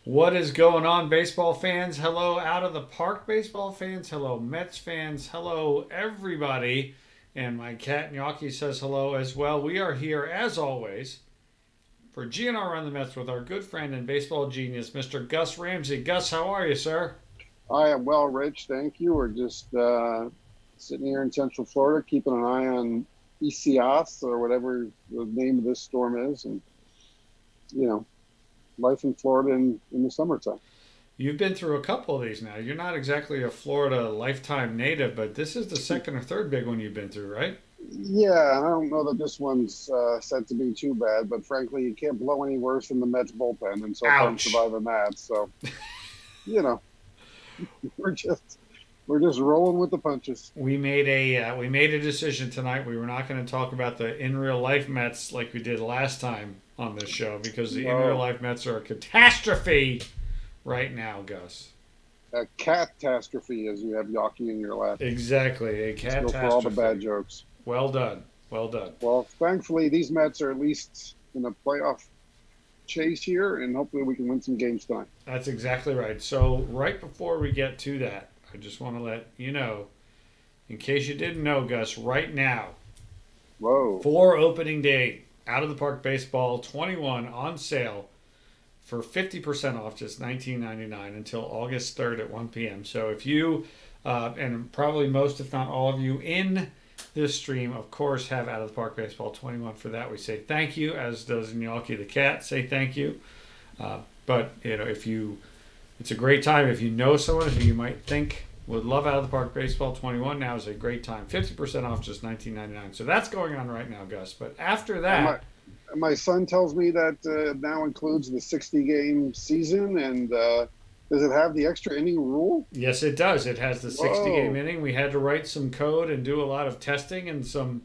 What is going on, baseball fans? Hello, out of the park baseball fans. Hello, Mets fans. Hello, everybody. And my cat Gnocchi says hello as well. We are here, as always, for GnR on the Mets with our good friend and baseball genius, Mr. Gus Ramsey. Gus, how are you, sir? I am well, Rich. Thank you. We're just sitting here in Central Florida, keeping an eye on Isias or whatever the name of this storm is, and you know, life in Florida in the summertime. You've been through a couple of these now. You're not exactly a Florida lifetime native, but this is the second or third big one you've been through, right? Yeah, I don't know that this one's set to be too bad, but frankly, you can't blow any worse than the Mets bullpen, and so far I'm Ouch. surviving that. So, you know, we're just we're just rolling with the punches. We made a decision tonight. We were not going to talk about the in real life Mets like we did last time on this show because the in real Oh, life Mets are a catastrophe right now, Gus. a catastrophe, as you have Yawkey in your lap. Exactly, a Let's go for all the bad catastrophe. jokes. Well done, well done. Well, thankfully, these Mets are at least in a playoff chase here, and hopefully we can win some games tonight. That's exactly right. So right before we get to that, I just want to let you know, in case you didn't know, Gus, right now Whoa. for opening day, out of the park baseball 21 on sale for 50% off, just $19.99 until August 3rd at 1 p.m. So if you, and probably most, if not all of you in this stream, of course, have Out of the Park Baseball 21 for that, we say thank you, as does Gnocchi the cat say thank you. But, if you, it's a great time. If you know someone who you might think would love Out of the Park Baseball 21, now is a great time. 50% off, just $19.99. So that's going on right now, Gus. But after And my, that, my son tells me that now includes the 60 game season, and does it have the extra inning rule? yes, it does. It has the 60 game Whoa. inning. We had to write some code and do a lot of testing and some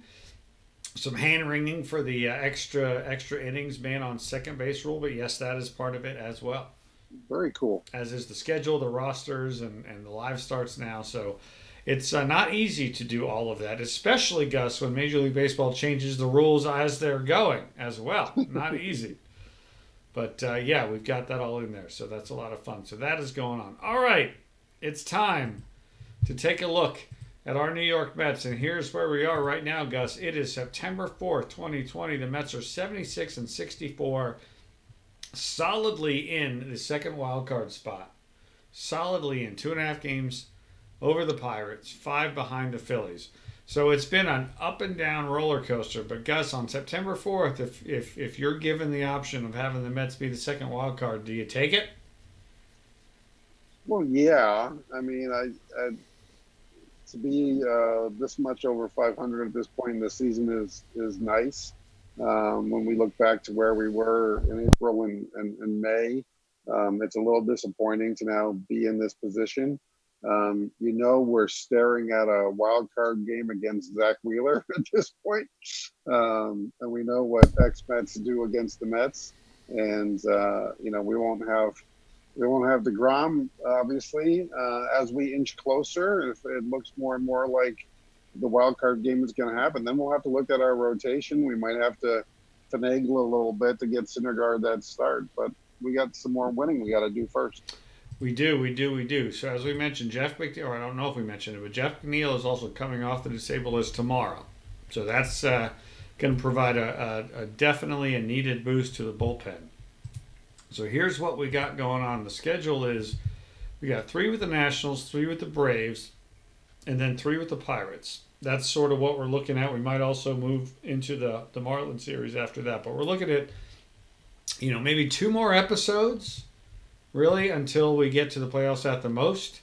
hand wringing for the extra innings man on second base rule. But yes, that is part of it as well, Very cool. as is the schedule, the rosters, and the live starts now. So it's not easy to do all of that, especially Gus when Major League Baseball changes the rules as they're going as well. Not easy. But yeah, we've got that all in there. So that's a lot of fun. So that is going on. All right. It's time to take a look at our New York Mets. And here's where we are right now, Gus. It is September 4th, 2020. The Mets are 76 and 64, solidly in the second wild card spot. Solidly in 2.5 games over the Pirates, five behind the Phillies. So it's been an up and down roller coaster. But Gus, on September 4th, if you're given the option of having the Mets be the second wild card, do you take it? Well, yeah. I mean, I to be this much over 500 at this point in the season is nice. When we look back to where we were in April and May, it's a little disappointing to now be in this position. We're staring at a wild card game against Zach Wheeler at this point, and we know what ex Mets do against the Mets, and we won't have DeGrom, obviously, as we inch closer. If it looks more and more like the wild card game is going to happen, then we'll have to look at our rotation. We might have to finagle a little bit to get Syndergaard that start, but we got some more winning we got to do first. We do, we do, we do. So as we mentioned, Jeff McNeil, or I don't know if we mentioned it, but Jeff McNeil is also coming off the disabled list tomorrow. So that's going to provide a definitely a needed boost to the bullpen. So here's what we got going on. The schedule is we got three with the Nationals, three with the Braves, and then three with the Pirates. That's sort of what we're looking at. We might also move into the Marlins series after that. But we're looking at, maybe two more episodes, really, until we get to the playoffs at the most.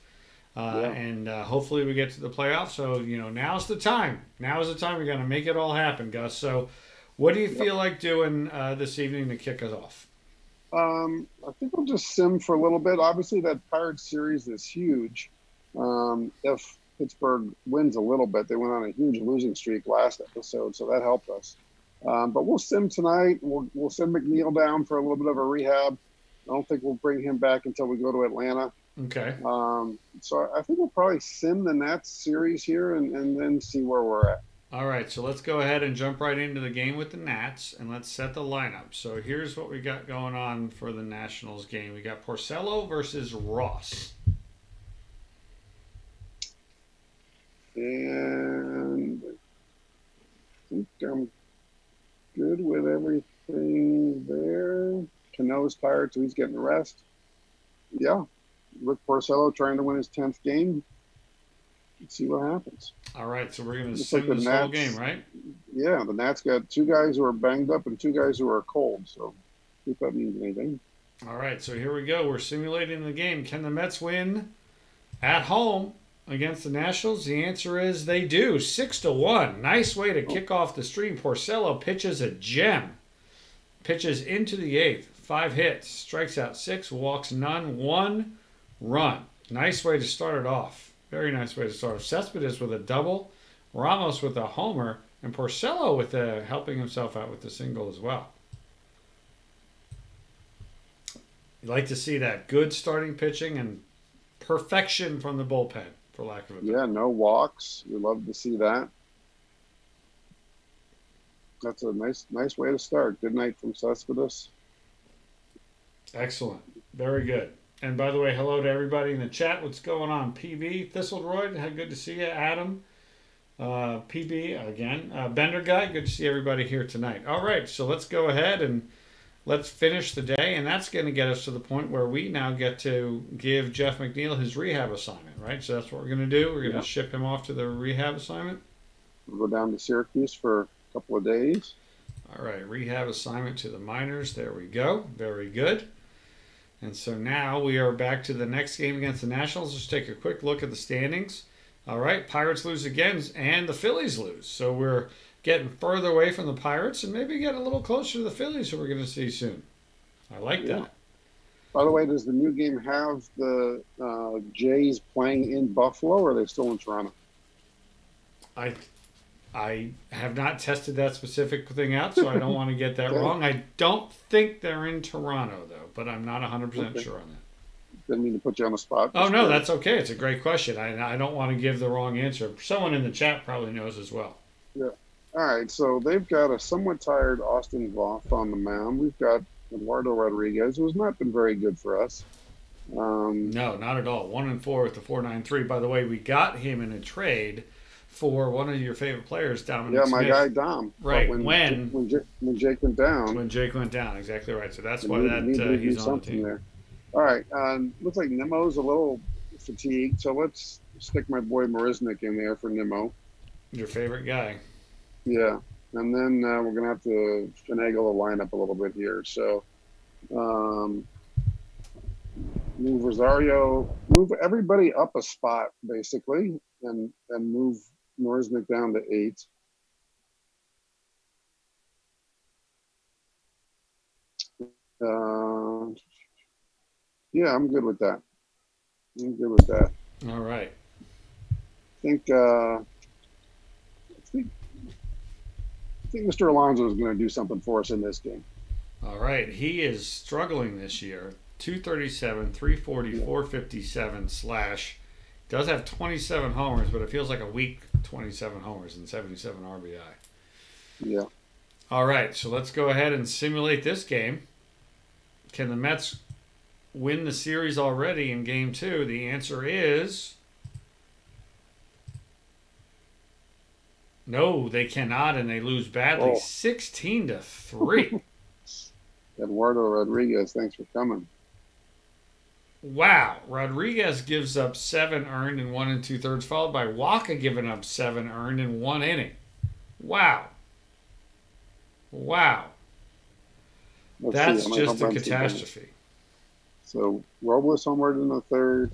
Yeah. And hopefully we get to the playoffs. So, now's the time. Now is the time we're going to make it all happen, Gus. So what do you Yep. feel like doing this evening to kick us off? I think we'll just sim for a little bit. Obviously, that Pirates series is huge. If Pittsburgh wins a little bit, they went on a huge losing streak last episode, so that helped us. But we'll sim tonight. We'll send McNeil down for a little bit of a rehab. I don't think we'll bring him back until we go to Atlanta. Okay. So I think we'll probably sim the Nats series here and then see where we're at. All right, so let's go ahead and jump right into the game with the Nats, and let's set the lineup. So here's what we got going on for the Nationals game. We got Porcello versus Ross. And I think I'm good with everything there. Canneau's tired, so he's getting a rest. Yeah, Rick Porcello trying to win his 10th game. Let's see what happens. All right, so we're going to sim this whole game, right? Yeah, the Nats got 2 guys who are banged up and 2 guys who are cold, so if that means anything. All right, so here we go. We're simulating the game. Can the Mets win at home against the Nationals? The answer is they do. 6-1. Nice way to kick off the stream. Porcello pitches a gem. Pitches into the 8th. 5 hits. Strikes out 6. Walks none. 1 run. Nice way to start it off. Very nice way to start. Cespedes with a double, Ramos with a homer, and Porcello with helping himself out with the single as well. You like to see that good starting pitching and perfection from the bullpen, for lack of a better. Yeah, no walks. We love to see that. That's a nice way to start. Good night from Cespedes. Excellent. Very good. And by the way, hello to everybody in the chat. What's going on? PB, Thistledroid, good to see you. Adam, PB again. Bender Guy, good to see everybody here tonight. All right, so let's go ahead and let's finish the day. And that's going to get us to the point where we now get to give Jeff McNeil his rehab assignment, right? So that's what we're going to do. We're going to ship him off to the rehab assignment. We'll go down to Syracuse for a couple of days. All right, rehab assignment to the minors. There we go. Very good. And so now we are back to the next game against the Nationals. Let's take a quick look at the standings. All right, Pirates lose again, and the Phillies lose. So we're getting further away from the Pirates and maybe getting a little closer to the Phillies, who we're going to see soon. I like that. By the way, does the new game have the Jays playing in Buffalo, or are they still in Toronto? I have not tested that specific thing out, so I don't want to get that wrong. I don't think they're in Toronto, though, but I'm not 100% sure on that. Didn't mean to put you on the spot. Oh, no, that's okay. It's a great question. I don't want to give the wrong answer. Someone in the chat probably knows as well. Yeah. All right, so they've got a somewhat tired Austin Voth on the mound. We've got Eduardo Rodriguez, who has not been very good for us. No, not at all. 1-4 with the 4.93. By the way, we got him in a trade for one of your favorite players, Dominic Smith. Smith. Guy Dom. Right, when Jake went down. When Jake went down, exactly right. So that's why he's on the team. There. All right, looks like Nimmo's a little fatigued, so let's stick my boy Marisnik in there for Nimmo. Your favorite guy. Yeah, and then we're going to have to finagle the lineup a little bit here. So move Rosario, move everybody up a spot, basically, and move Marisnik down to 8. Yeah, I'm good with that. All right. I think Mr. Alonso is going to do something for us in this game. All right. He is struggling this year. 237, 340, 457 slash. Does have 27 homers, but it feels like a weak 27 homers and 77 RBI. Yeah. All right. So let's go ahead and simulate this game. Can the Mets win the series already in Game 2? The answer is no, they cannot, and they lose badly, 16-3. Eduardo Rodriguez, thanks for coming. Wow. Rodriguez gives up 7 earned in 1 2/3, followed by Waka giving up 7 earned in 1 inning. Wow. That's just a catastrophe. So Robles homered in the 3rd,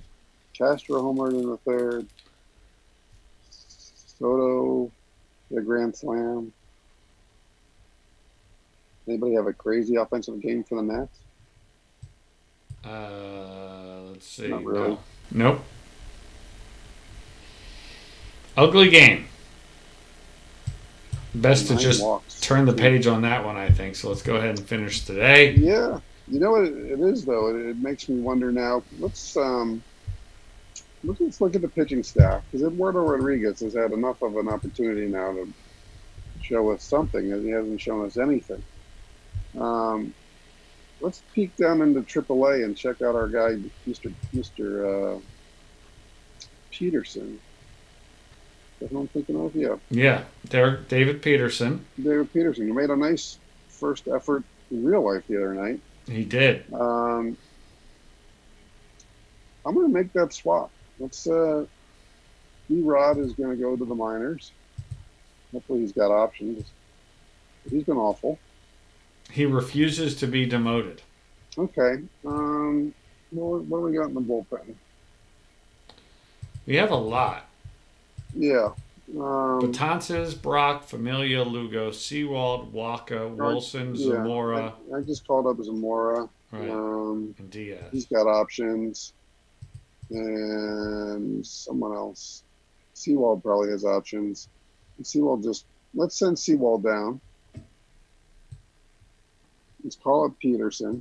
Castro homered in the 3rd, Soto, the grand slam. Anybody have a crazy offensive game for the Nats? Let's see. Not really. No. Nope. Ugly game. Best to just turn the page on that one, I think. So let's go ahead and finish today. Yeah. You know what it is, though? It makes me wonder now. Let's look at the pitching staff, because Eduardo Rodriguez has had enough of an opportunity now to show us something, and he hasn't shown us anything. Let's peek down into AAA and check out our guy, Mr. Peterson. That's what I'm thinking of. Yeah. Yeah, David Peterson. David Peterson. You made a nice first effort in real life the other night. He did. I'm going to make that swap. Let's. E-Rod is going to go to the minors. Hopefully, he's got options. He's been awful. He refuses to be demoted. Okay. What do we got in the bullpen? We have a lot. Yeah. Betances, Brock, Familia, Lugo, Sewald, Waka, Wilson, Zamora. I just called up Zamora. Right. And Diaz. He's got options. And someone else. Sewald probably has options. Let's send Sewald down. Let's call up Peterson.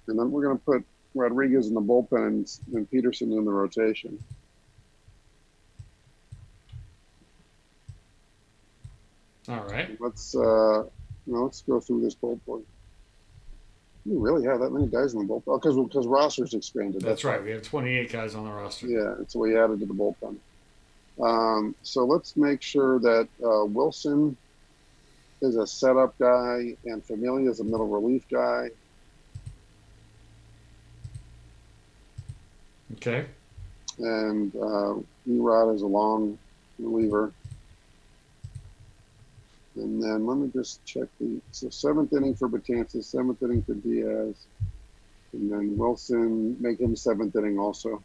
And then we're going to put Rodriguez in the bullpen and Peterson in the rotation. All right. Let's go through this bullpen. You really have that many guys in the bullpen? Oh, because roster's expanded. That's right. We have 28 guys on the roster. Yeah, so we added to the bullpen. So let's make sure that Wilson is a setup guy and Familia is a middle relief guy. Okay. And E-Rod is a long reliever. And then let me just check so seventh inning for Betances, seventh inning for Diaz. And then Wilson, make him seventh inning also.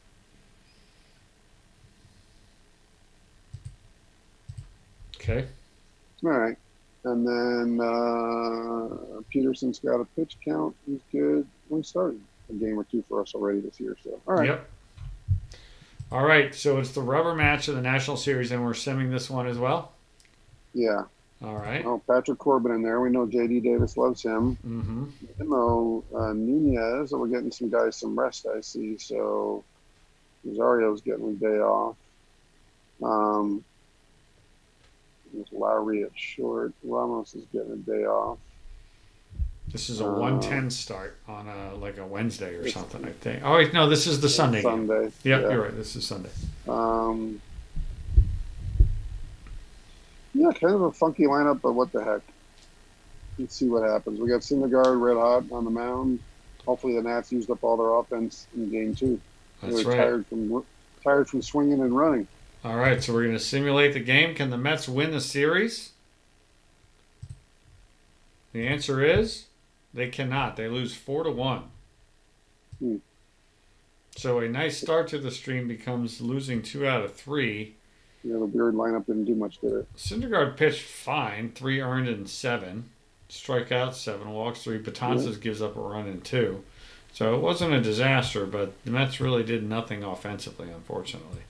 Okay. All right. And then Peterson's got a pitch count. He's good. We started a game or two for us already this year. So, all right. Yep. All right. So it's the rubber match of the National Series, and we're simming this one as well? Yeah. All right. Oh, Patrick Corbin in there. We know J.D. Davis loves him. Mm-hmm. You know, Nunez, we're getting some guys some rest, I see. So Rosario's getting a day off. There's Lowry at short. Ramos is getting a day off. This is a 1:10 start on a Wednesday or something, I think. Oh, wait, no, this is the Sunday game. Yep, yeah, you're right. This is Sunday. Yeah, kind of a funky lineup, but what the heck. Let's see what happens. We got Syndergaard red hot on the mound. Hopefully the Nats used up all their offense in game two. That's right. Tired from swinging and running. All right, so we're going to simulate the game. Can the Mets win the series? The answer is they cannot. They lose 4-1. So a nice start to the stream becomes losing 2 out of 3. Yeah, the weird lineup didn't do much to it. Syndergaard pitched fine, 3 earned and 7. Strikeouts, 7 walks, 3. Betances gives up a run and 2. So it wasn't a disaster, but the Mets really did nothing offensively, unfortunately.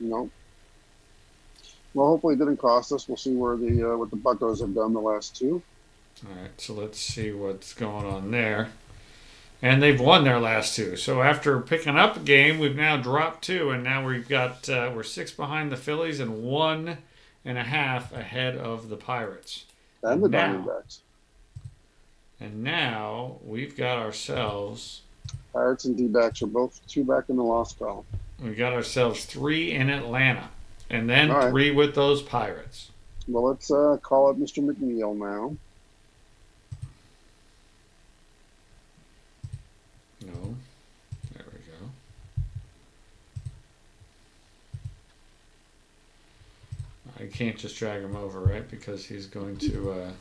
No. Well, hopefully it didn't cost us. We'll see where what the Buccos have done the last 2. All right, so let's see what's going on there. And they've won their last 2. So after picking up a game, we've now dropped 2, and now we've got we're 6 behind the Phillies and 1.5 ahead of the Pirates. And the Diamondbacks. And now we've got ourselves... Pirates and D-backs are both 2 back in the loss column. We've got ourselves 3 in Atlanta. And then 3 with those Pirates. Well, let's call up Mr. Mcneil now. No. There we go. I can't just drag him over, right? Because he's going to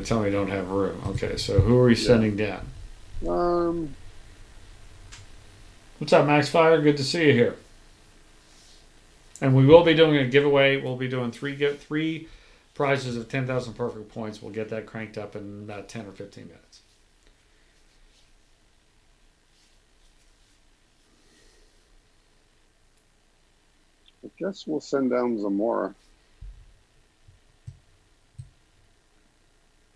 tell me I don't have room. Okay, so who are we sending down? What's up, Max Fire? Good to see you here. And we will be doing a giveaway. We'll be doing 3 prizes of 10,000 perfect points. We'll get that cranked up in about 10 or 15 minutes. I guess we'll send down Zamora.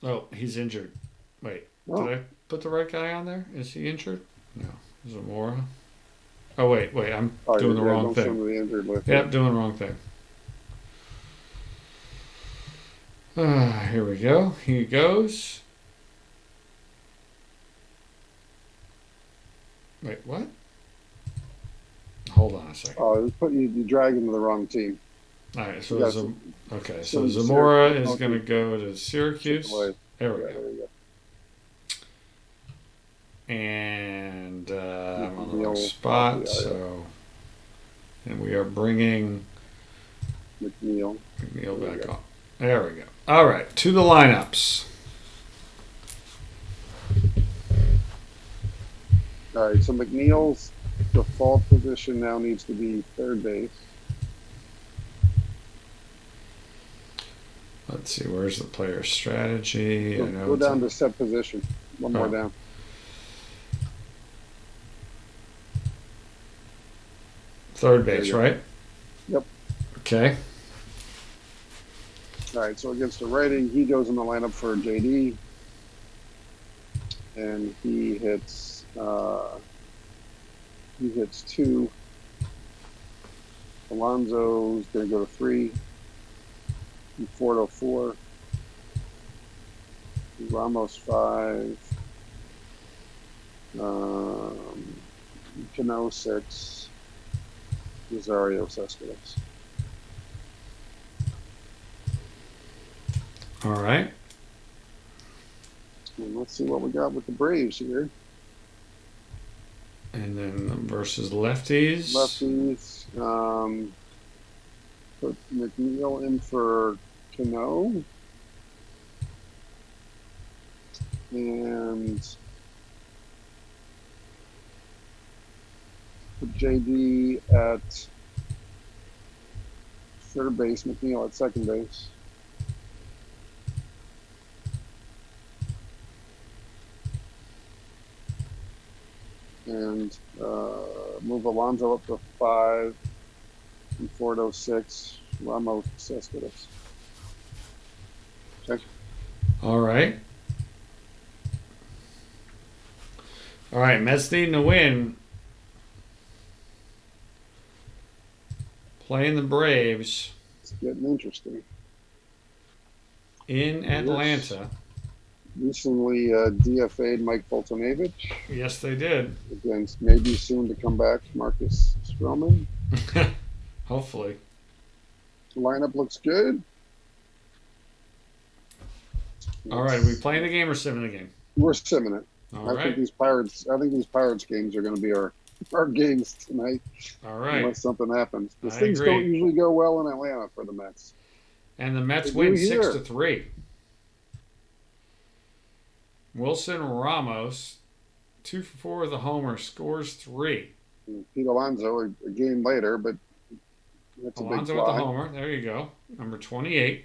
Oh, he's injured. Wait, did I put the right guy on there? Is he injured? No. Zamora. Oh, wait, I'm doing the wrong thing. The injured list. Yep, doing the wrong thing. Here we go. He goes. Wait, what? Hold on a second. Oh, you drag him to the wrong team. All right, You got so Zamora is going to go to Syracuse. There we go. There we go. And I'm on the wrong spot, and we are bringing Mcneil back on. There we go. All right, to the lineups. All right, so Mcneil's default position now needs to be third base. Let's see, where's the player strategy? Go down to set position. One more down. Third base, right? Yep. Okay. All right, so against the righty, he goes in the lineup for JD, and he hits 2. Alonso's going to go to 3. Conforto 4. Ramos 5. Canneau 6. Rosario Cespedes. All right. And let's see what we got with the Braves here. And then versus lefties. Put Mcneil in for Canneau. And put JD at third base, Mcneil at second base. And move Alonso up to 5, and Conforto 6, Ramos Cespedes. Okay. All right. Mets needing to win. Playing the Braves. It's getting interesting. In Atlanta. Recently DFA'd Mike Fultonavich. Yes, they did. Against maybe soon to come back Marcus Stroman. Hopefully. The lineup looks good. All right, are we playing the game or simming the game? We're simming it. I think these Pirates games are going to be our games tonight. All right. Unless something happens. These things don't usually go well in Atlanta for the Mets. And the Mets win 6-3. Wilson Ramos, 2 for 4 with a homer, scores 3. Pete Alonso a game later, but that's Alonso a big fly. with the homer. There you go. Number 28.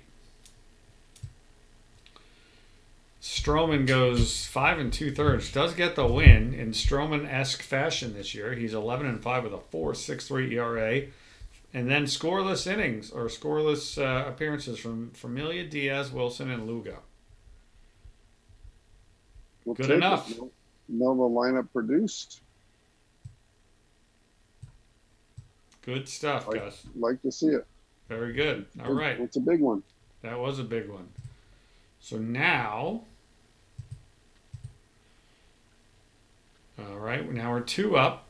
Stroman goes 5 2/3. Does get the win in Stroman-esque fashion this year. He's 11-5 with a 4.63 ERA. And then scoreless innings or scoreless appearances from Familia, Diaz, Wilson, and Lugo. Good enough. Know the lineup produced. Good stuff, Gus. Like to see it. Very good. All right. It's a big one. That was a big one. So now, all right, now we're 2 up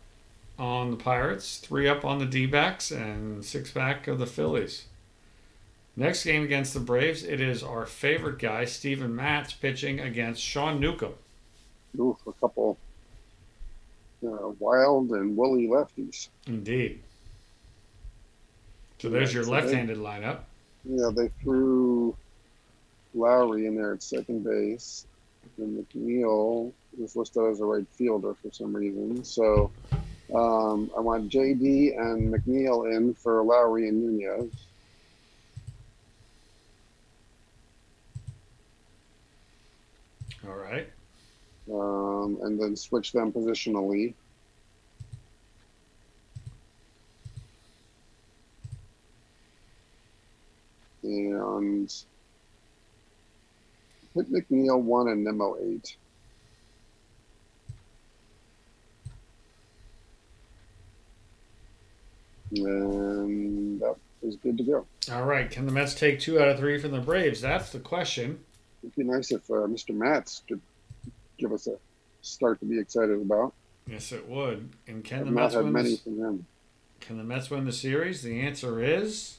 on the Pirates, 3 up on the D-backs, and 6 back of the Phillies. Next game against the Braves, it is our favorite guy, Steven Matz, pitching against Sean Newcomb. Ooh, a couple wild and woolly lefties. Indeed. So there's your left-handed lineup. Yeah, they threw Lowry in there at second base. And Mcneil is listed as a right fielder for some reason. So I want JD and Mcneil in for Lowry and Nunez. All right. And then switch them positionally. And hit Mcneil 1 and Nemo 8. And that is good to go. All right. Can the Mets take 2 out of 3 from the Braves? That's the question. It'd be nice if Mr. Matz could give us a start to be excited about. Yes, it would. And can I've the not Mets had win? many from him. Can the Mets win the series? The answer is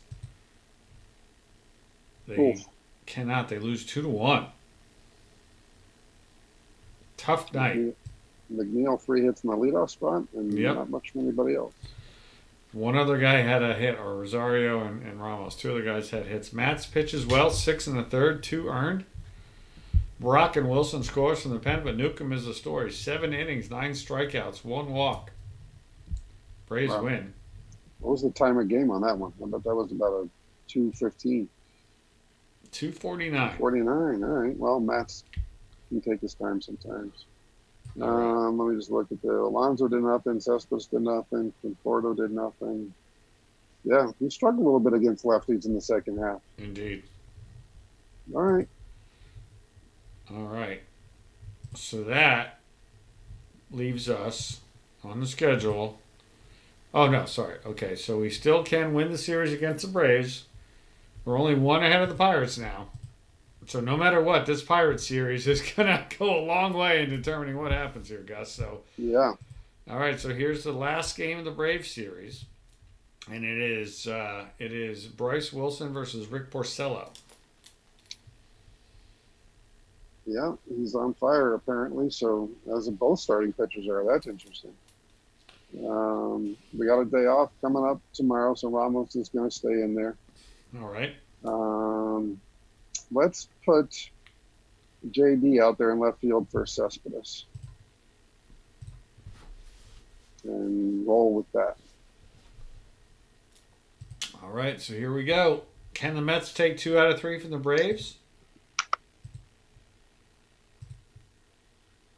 they Oof. cannot. They lose 2-1. Tough night. Mcneil 3 hits in the leadoff spot, and Yep. not much from anybody else. One other guy had a hit, or Rosario and Ramos. 2 other guys had hits. Matz pitches well, 6 in the third, 2 earned. Brock and Wilson scores from the pen, but Newcomb is the story. 7 innings, 9 strikeouts, 1 walk. Braves Wow. win. What was the timer game on that one? I bet that was about a 2:15. 2:49. 49. All right. Well, Matt's can take his time sometimes. Let me just look at the Alonso did nothing, Cespedes did nothing, Conforto did nothing. Yeah, we struggled a little bit against lefties in the second half. Indeed. All right. All right. So that leaves us on the schedule. Oh, no, sorry. Okay, so we still can win the series against the Braves. We're only 1 ahead of the Pirates now. So no matter what, this Pirates series is going to go a long way in determining what happens here, Gus. So, Yeah. all right, so here's the last game of the Braves series. And it is Bryce Wilson versus Rick Porcello. Yeah, he's on fire apparently. So as both starting pitchers are, that's interesting. We got a day off coming up tomorrow, so Ramos is going to stay in there. All right. Let's put JD out there in left field for Cespedes and roll with that. All right, so here we go. Can the Mets take 2 out of 3 from the Braves?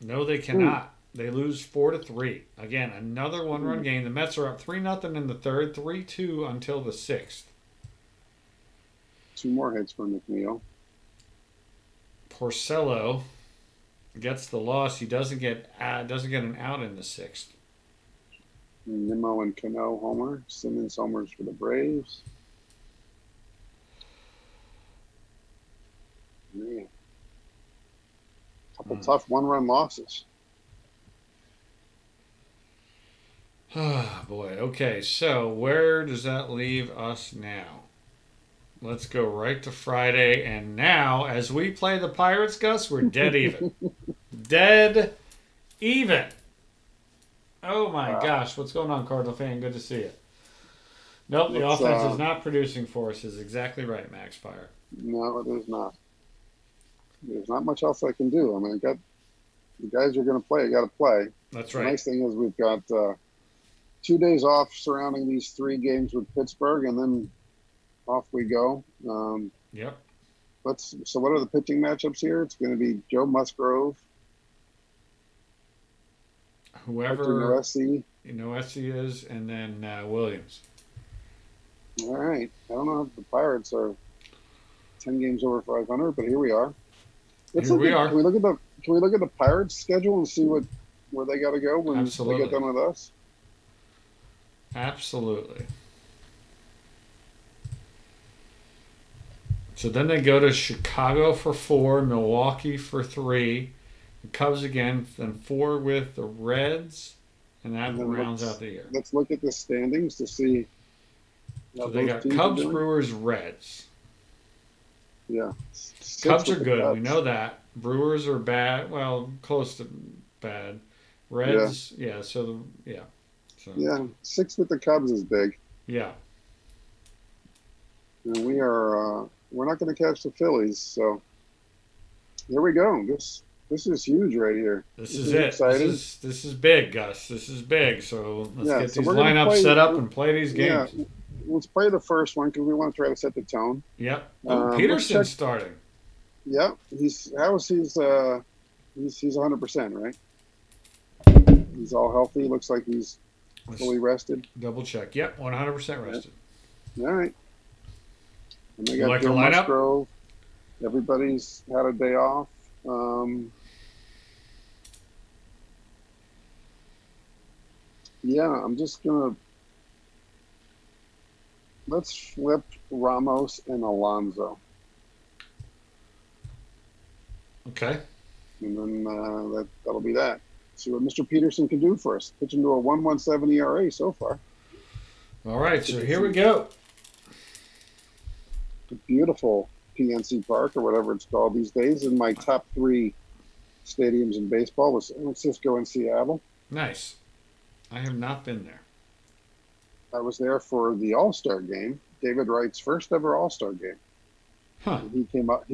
No, they cannot. They lose 4-3. Again, another 1-run game. The Mets are up 3-0 in the third, 3-2 until the 6th. 2 more hits for McNeil. Porcello gets the loss. He doesn't get an out in the 6th. Nimmo and Cano homer. Simmons homers for the Braves. Man. Couple tough 1-run losses. Oh, boy. Okay, so where does that leave us now? Let's go right to Friday. And now, as we play the Pirates, Gus, we're dead even. Dead even. Oh, my gosh. What's going on, Cardinal fan? Good to see you. Nope, the offense is not producing for us. Is exactly right, Max Fire. No, it is not. There's not much else I can do. I mean, the guys are going to play. Got to play. That's The right. nice thing is we've got 2 days off surrounding these 3 games with Pittsburgh, and then off we go. Yep. So what are the pitching matchups here? It's going to be Joe Musgrove, Whoever Noesi. Noesi is, and then Williams. All right. I don't know if the Pirates are 10 games over 500, but here we are. Here we are. Can we look at the Pirates schedule and see where they got to go when Absolutely. they get done with us? Absolutely. So then they go to Chicago for 4, Milwaukee for 3, the Cubs again, then 4 with the Reds, and that And then rounds out the year. Let's look at the standings to see. So how they those got teams are Cubs, doing. Brewers, Reds. Yeah. Cubs are with the good. We Cubs. know that. Brewers are bad. Well, close to bad. Reds, yeah. So Yeah, 6 with the Cubs is big. yeah. And we're not going to catch the Phillies, so here we go. This is huge right here. This is it. Exciting. This is big, Gus. This is big. So let's get so these we're gonna lineups set up and play these games. Yeah, let's play the first one because we want to try to set the tone. Yep. let's Peterson's check- starting. Yeah, he's 100%, right? He's all healthy. Looks like he's Let's fully rested. double check. Yep, 100% rested. All right. And they You got like the Joe lineup? Musgrove. Everybody's had a day off. Yeah, I'm just gonna Let's flip Ramos and Alonso. Okay. And then that'll be that. See what Mr. Peterson can do for us. Pitching to a 1.17 ERA so far. All right, so here we go. A beautiful PNC Park or whatever it's called these days. In my top 3 stadiums in baseball was San Francisco and Seattle. Nice. I have not been there. I was there for the All-Star game, David Wright's first ever All-Star game. Huh. He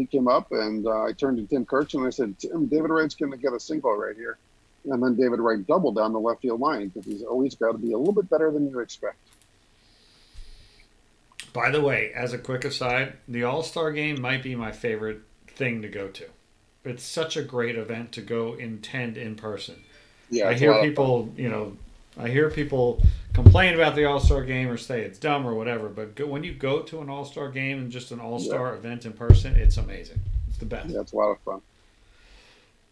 came up, and I turned to Tim Kirch and I said, Tim, David Wright's going to get a single right here. And then David Wright doubled down the left field line because he's always got to be a little bit better than you expect. By the way, as a quick aside, the All-Star game might be my favorite thing to go to. It's such a great event to go attend in person. Yeah, I hear people, I hear people complain about the All-Star game or say it's dumb or whatever, but when you go to an All-Star game and just an All-Star event in person, it's amazing. It's the best. Yeah, it's a lot of fun.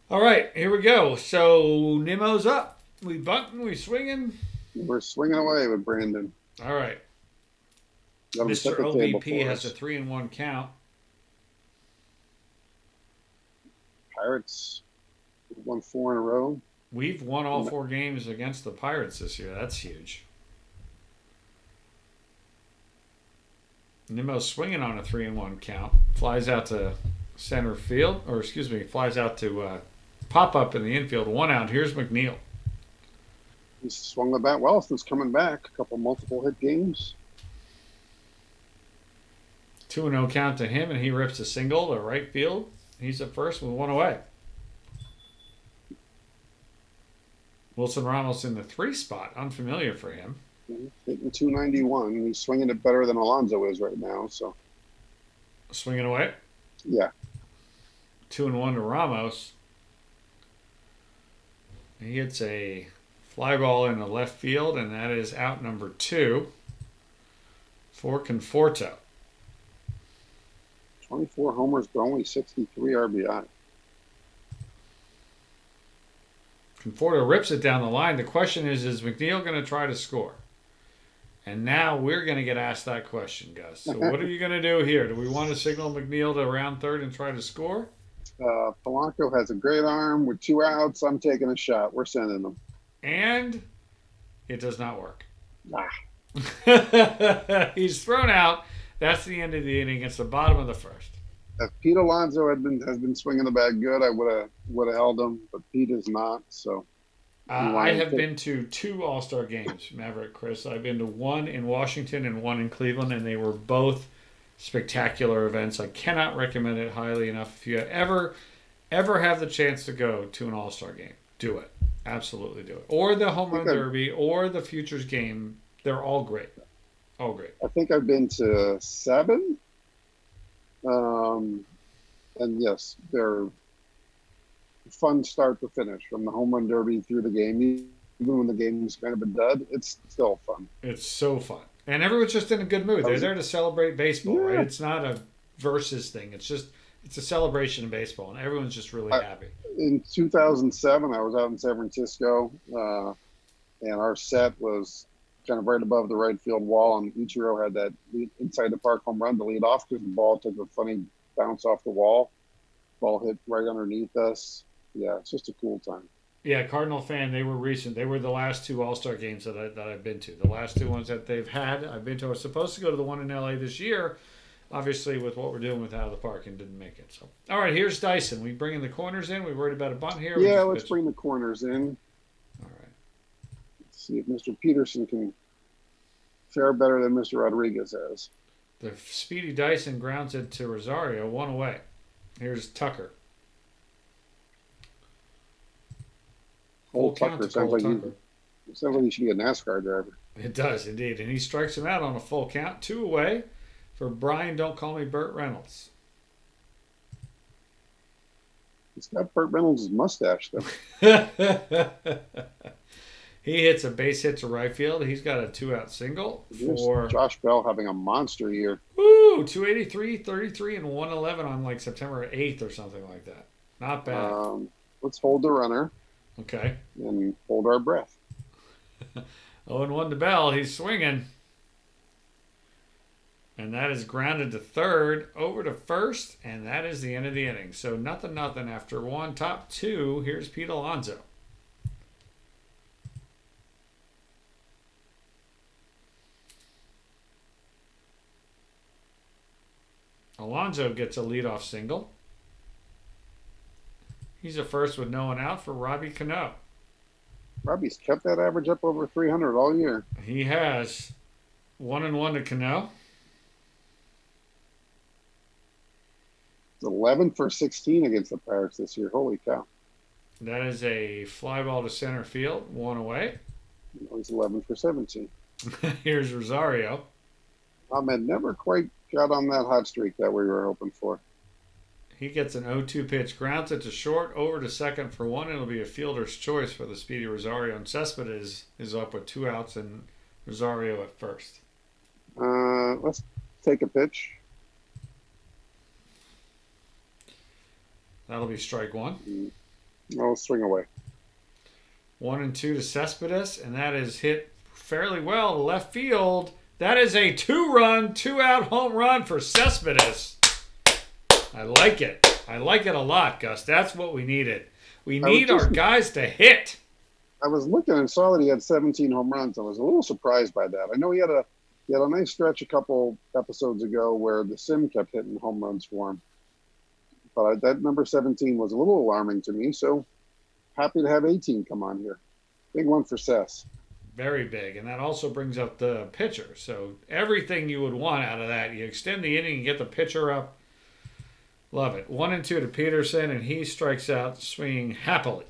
All right, here we go. So Nimmo's up. We bunting, we swinging. We're swinging away with Brandon. All right. Mr. OBP has a 3-1 count. Pirates won 4 in a row. We've won all 4 games against the Pirates this year. That's huge. Nimmo's swinging on a 3-1 count. Flies out to center field, flies out to pop up in the infield. 1 out. Here's Mcneil. He swung the bat well since coming back. A couple multiple hit games. 2-0 count to him, and he rips a single to right field. He's at first with 1 away. Wilson Ramos in the 3 spot. Unfamiliar for him. Hitting 291. He's swinging it better than Alonso is right now. So swinging away. Yeah. 2-1 to Ramos. He hits a fly ball in the left field, and that is out number 2 for Conforto. 24 homers, but only 63 RBI. Conforto rips it down the line. The question is Mcneil going to try to score? And now we're going to get asked that question, Gus. So what are you going to do here? Do we want to signal Mcneil to round third and try to score? Polanco has a great arm with 2 outs. I'm taking a shot. We're sending them. And it does not work. Nah. He's thrown out. That's the end of the inning. It's the bottom of the first. If Pete Alonso has been swinging the bat good, I would have held him, but Pete is not. So I have been to 2 All-Star games, Maverick Chris. I've been to 1 in Washington and 1 in Cleveland, and they were both spectacular events. I cannot recommend it highly enough. If you ever have the chance to go to an All-Star game, do it. Absolutely do it. Or the Home Run Derby or the Futures game. They're all great. All great. I think I've been to 7. And yes, they're fun start to finish from the Home Run Derby through the game. Even when the game's kind of a dud, it's still fun. It's so fun. And everyone's just in a good mood. They're there to celebrate baseball, right? It's not a versus thing. It's a celebration of baseball, and everyone's just really happy. In 2007, I was out in San Francisco, and our set was kind of right above the right field wall, and Ichiro had that inside the park home run to lead off because the ball took a funny bounce off the wall. Ball hit right underneath us. Yeah, it's just a cool time. Yeah, Cardinal fan. They were recent. They were the last 2 All-Star games that I've been to. The last 2 ones that they've had, I've been to. I was supposed to go to the one in LA this year, obviously with what we're doing with Out of the Park, and didn't make it. So, all right, here's Dyson. We bringing the corners in. We worried about a bunt here. Yeah, let's bring the corners in. All right. Let's see if Mr. Peterson can fare better than Mr. Rodriguez has. The speedy Dyson grounds it to Rosario, 1 away. Here's Tucker. Cole Tucker sounds like he should be a NASCAR driver. It does, indeed. And he strikes him out on a full count. 2 away for Brian, don't call me Burt Reynolds. He's got Burt Reynolds' mustache, though. He hits a base hit to right field. He's got a 2-out single for Josh Bell having a monster year. Woo! 283, 33, and 111 on like September 8th or something like that. Not bad. Let's hold the runner. Okay. And hold our breath. 0-1 to Bell. He's swinging. And that is grounded to third, over to first, and that is the end of the inning. So nothing after one. Top two, here's Pete Alonso. Alonso gets a leadoff single. He's a first with no one out for Robbie Canneau. Robbie's kept that average up over 300 all year. He has 1-1 to Canneau. 11 for 16 against the Pirates this year. Holy cow. That is a fly ball to center field, one away. He's 11 for 17. Here's Rosario. Ahmed never quite got on that hot streak that we were hoping for. He gets an 0-2 pitch, grounds it to short, over to second for one. It'll be a fielder's choice for the speedy Rosario. And Cespedes is up with 2 outs and Rosario at first. Let's take a pitch. That'll be strike one. I'll swing away. 1-2 to Cespedes, and that is hit fairly well to left field. That is a 2-run, 2-out home run for Cespedes. I like it. I like it a lot, Gus. That's what we needed. We need our guys to hit. I was looking and saw that he had 17 home runs. I was a little surprised by that. I know he had a nice stretch a couple episodes ago where the sim kept hitting home runs for him. But that number 17 was a little alarming to me, so happy to have 18 come on here. Big one for Cess. Very big, and that also brings up the pitcher. So everything you would want out of that. You extend the inning and get the pitcher up. Love it. 1-2 to Peterson, and he strikes out swinging happily.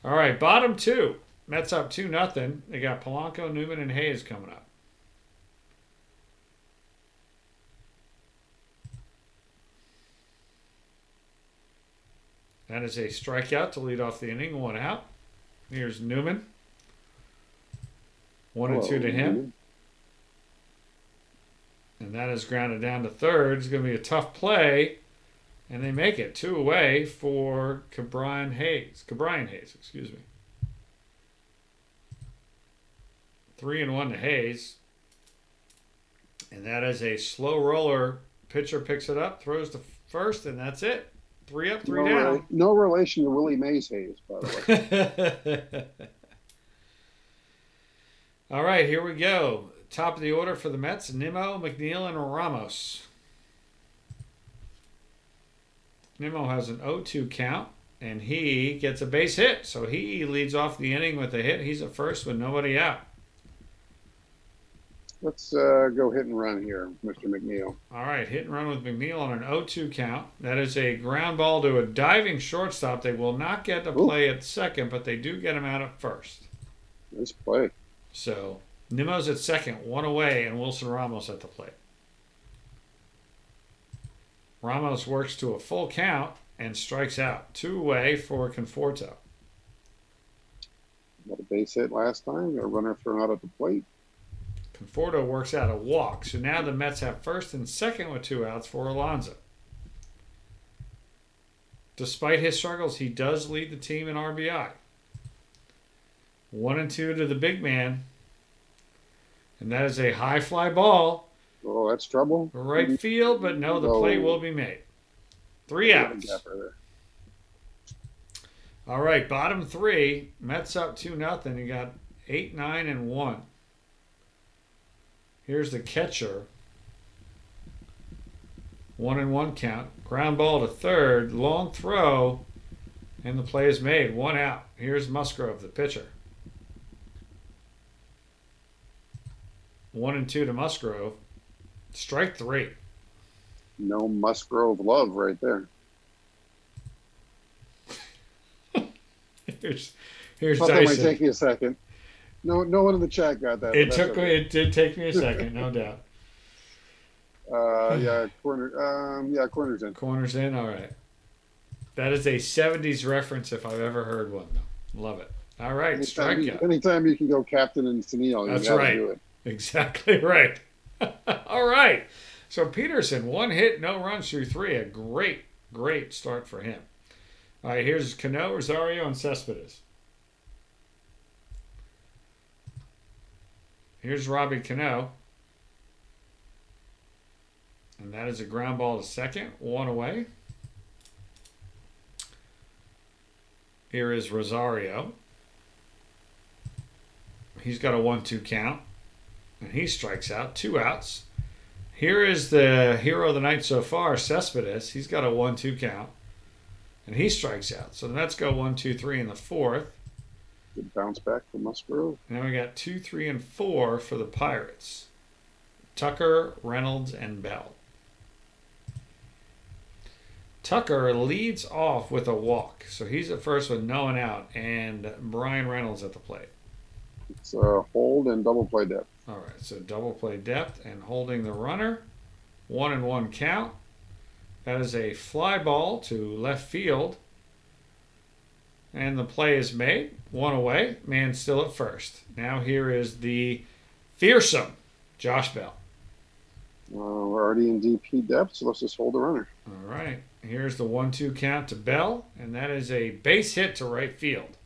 All right, bottom two. Mets up 2-0. They got Polanco, Newman, and Hayes coming up. That is a strikeout to lead off the inning, 1 out. Here's Newman. 1-2 to him. And that is grounded down to third. It's going to be a tough play. And they make it 2 away for Cabrian Hayes. 3-1 to Hayes. And that is a slow roller. Pitcher picks it up, throws to first, and that's it. 3 up, 3 down. No relation to Willie Mays Hayes, by the way. All right, here we go. Top of the order for the Mets, Nimmo, McNeil, and Ramos. Nimmo has an 0-2 count, and he gets a base hit. So he leads off the inning with a hit. He's at first with nobody out. Let's go hit and run here, Mr. McNeil. All right, hit and run with McNeil on an 0-2 count. That is a ground ball to a diving shortstop. They will not get to play at second, but they do get him out at first. Nice play. So Nimmo's at second, 1 away, and Wilson Ramos at the plate. Ramos works to a full count and strikes out. 2 away for Conforto. Got a base hit last time. Got a runner thrown out at the plate. Conforto works out a walk. So now the Mets have first and second with 2 outs for Alonso. Despite his struggles, he does lead the team in RBI. 1-2 to the big man. And that is a high fly ball. Oh, that's trouble. Right field, but no, the play will be made. 3 outs. All right, bottom 3. Mets up 2-0. You got 8, 9, and 1. Here's the catcher. 1-1 count. Ground ball to third. Long throw. And the play is made. 1 out. Here's Musgrove, the pitcher. 1-2 to Musgrove. Strike 3. No Musgrove love right there. Here's That Dyson. might take me a second. No one in the chat got that. It did take me a second, no doubt. Corner's in. Corner's in, all right. That is a 70s reference if I've ever heard one. Love it. All right, strikeout. Anytime you can go Captain and Mcneil, That's you gotta right. do it. Exactly right. All right. So Peterson, 1 hit, no runs through 3. A great start for him. All right, here's Canneau, Rosario, and Cespedes. Here's Robbie Canneau. And that is a ground ball to second, 1 away. Here is Rosario. He's got a 1-2 count. And he strikes out, 2 outs. Here is the hero of the night so far, Cespedes. He's got a 1-2 count. And he strikes out. So the Mets go 1, 2, 3 in the 4th. Good bounce back for Musgrove. Now we got 2, 3, and 4 for the Pirates. Tucker, Reynolds, and Bell. Tucker leads off with a walk. So he's at first with no one out. And Brian Reynolds at the plate. It's a hold and double play depth. All right, so double play depth and holding the runner. 1-1 count. That is a fly ball to left field. And the play is made. 1 away. Man still at first. Now here is the fearsome Josh Bell. We're already in DP depth, so let's just hold the runner. All right. Here's the 1-2 count to Bell. And that is a base hit to right field.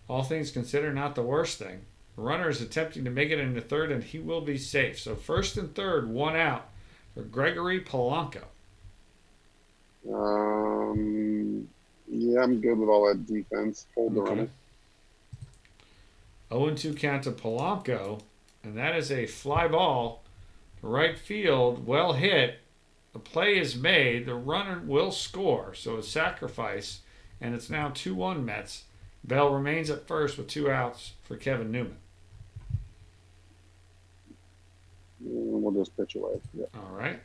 All things considered, not the worst thing. The runner is attempting to make it into third, and he will be safe. So first and third, 1 out for Gregory Polanco. Yeah, I'm good with all that defense. Hold the runner. 0-2 count to Polanco, and that is a fly ball to right field. Well hit. The play is made. The runner will score. So a sacrifice, and it's now 2-1 Mets. Bell remains at first with 2 outs for Kevin Newman. We'll just pitch away. Yeah. All right.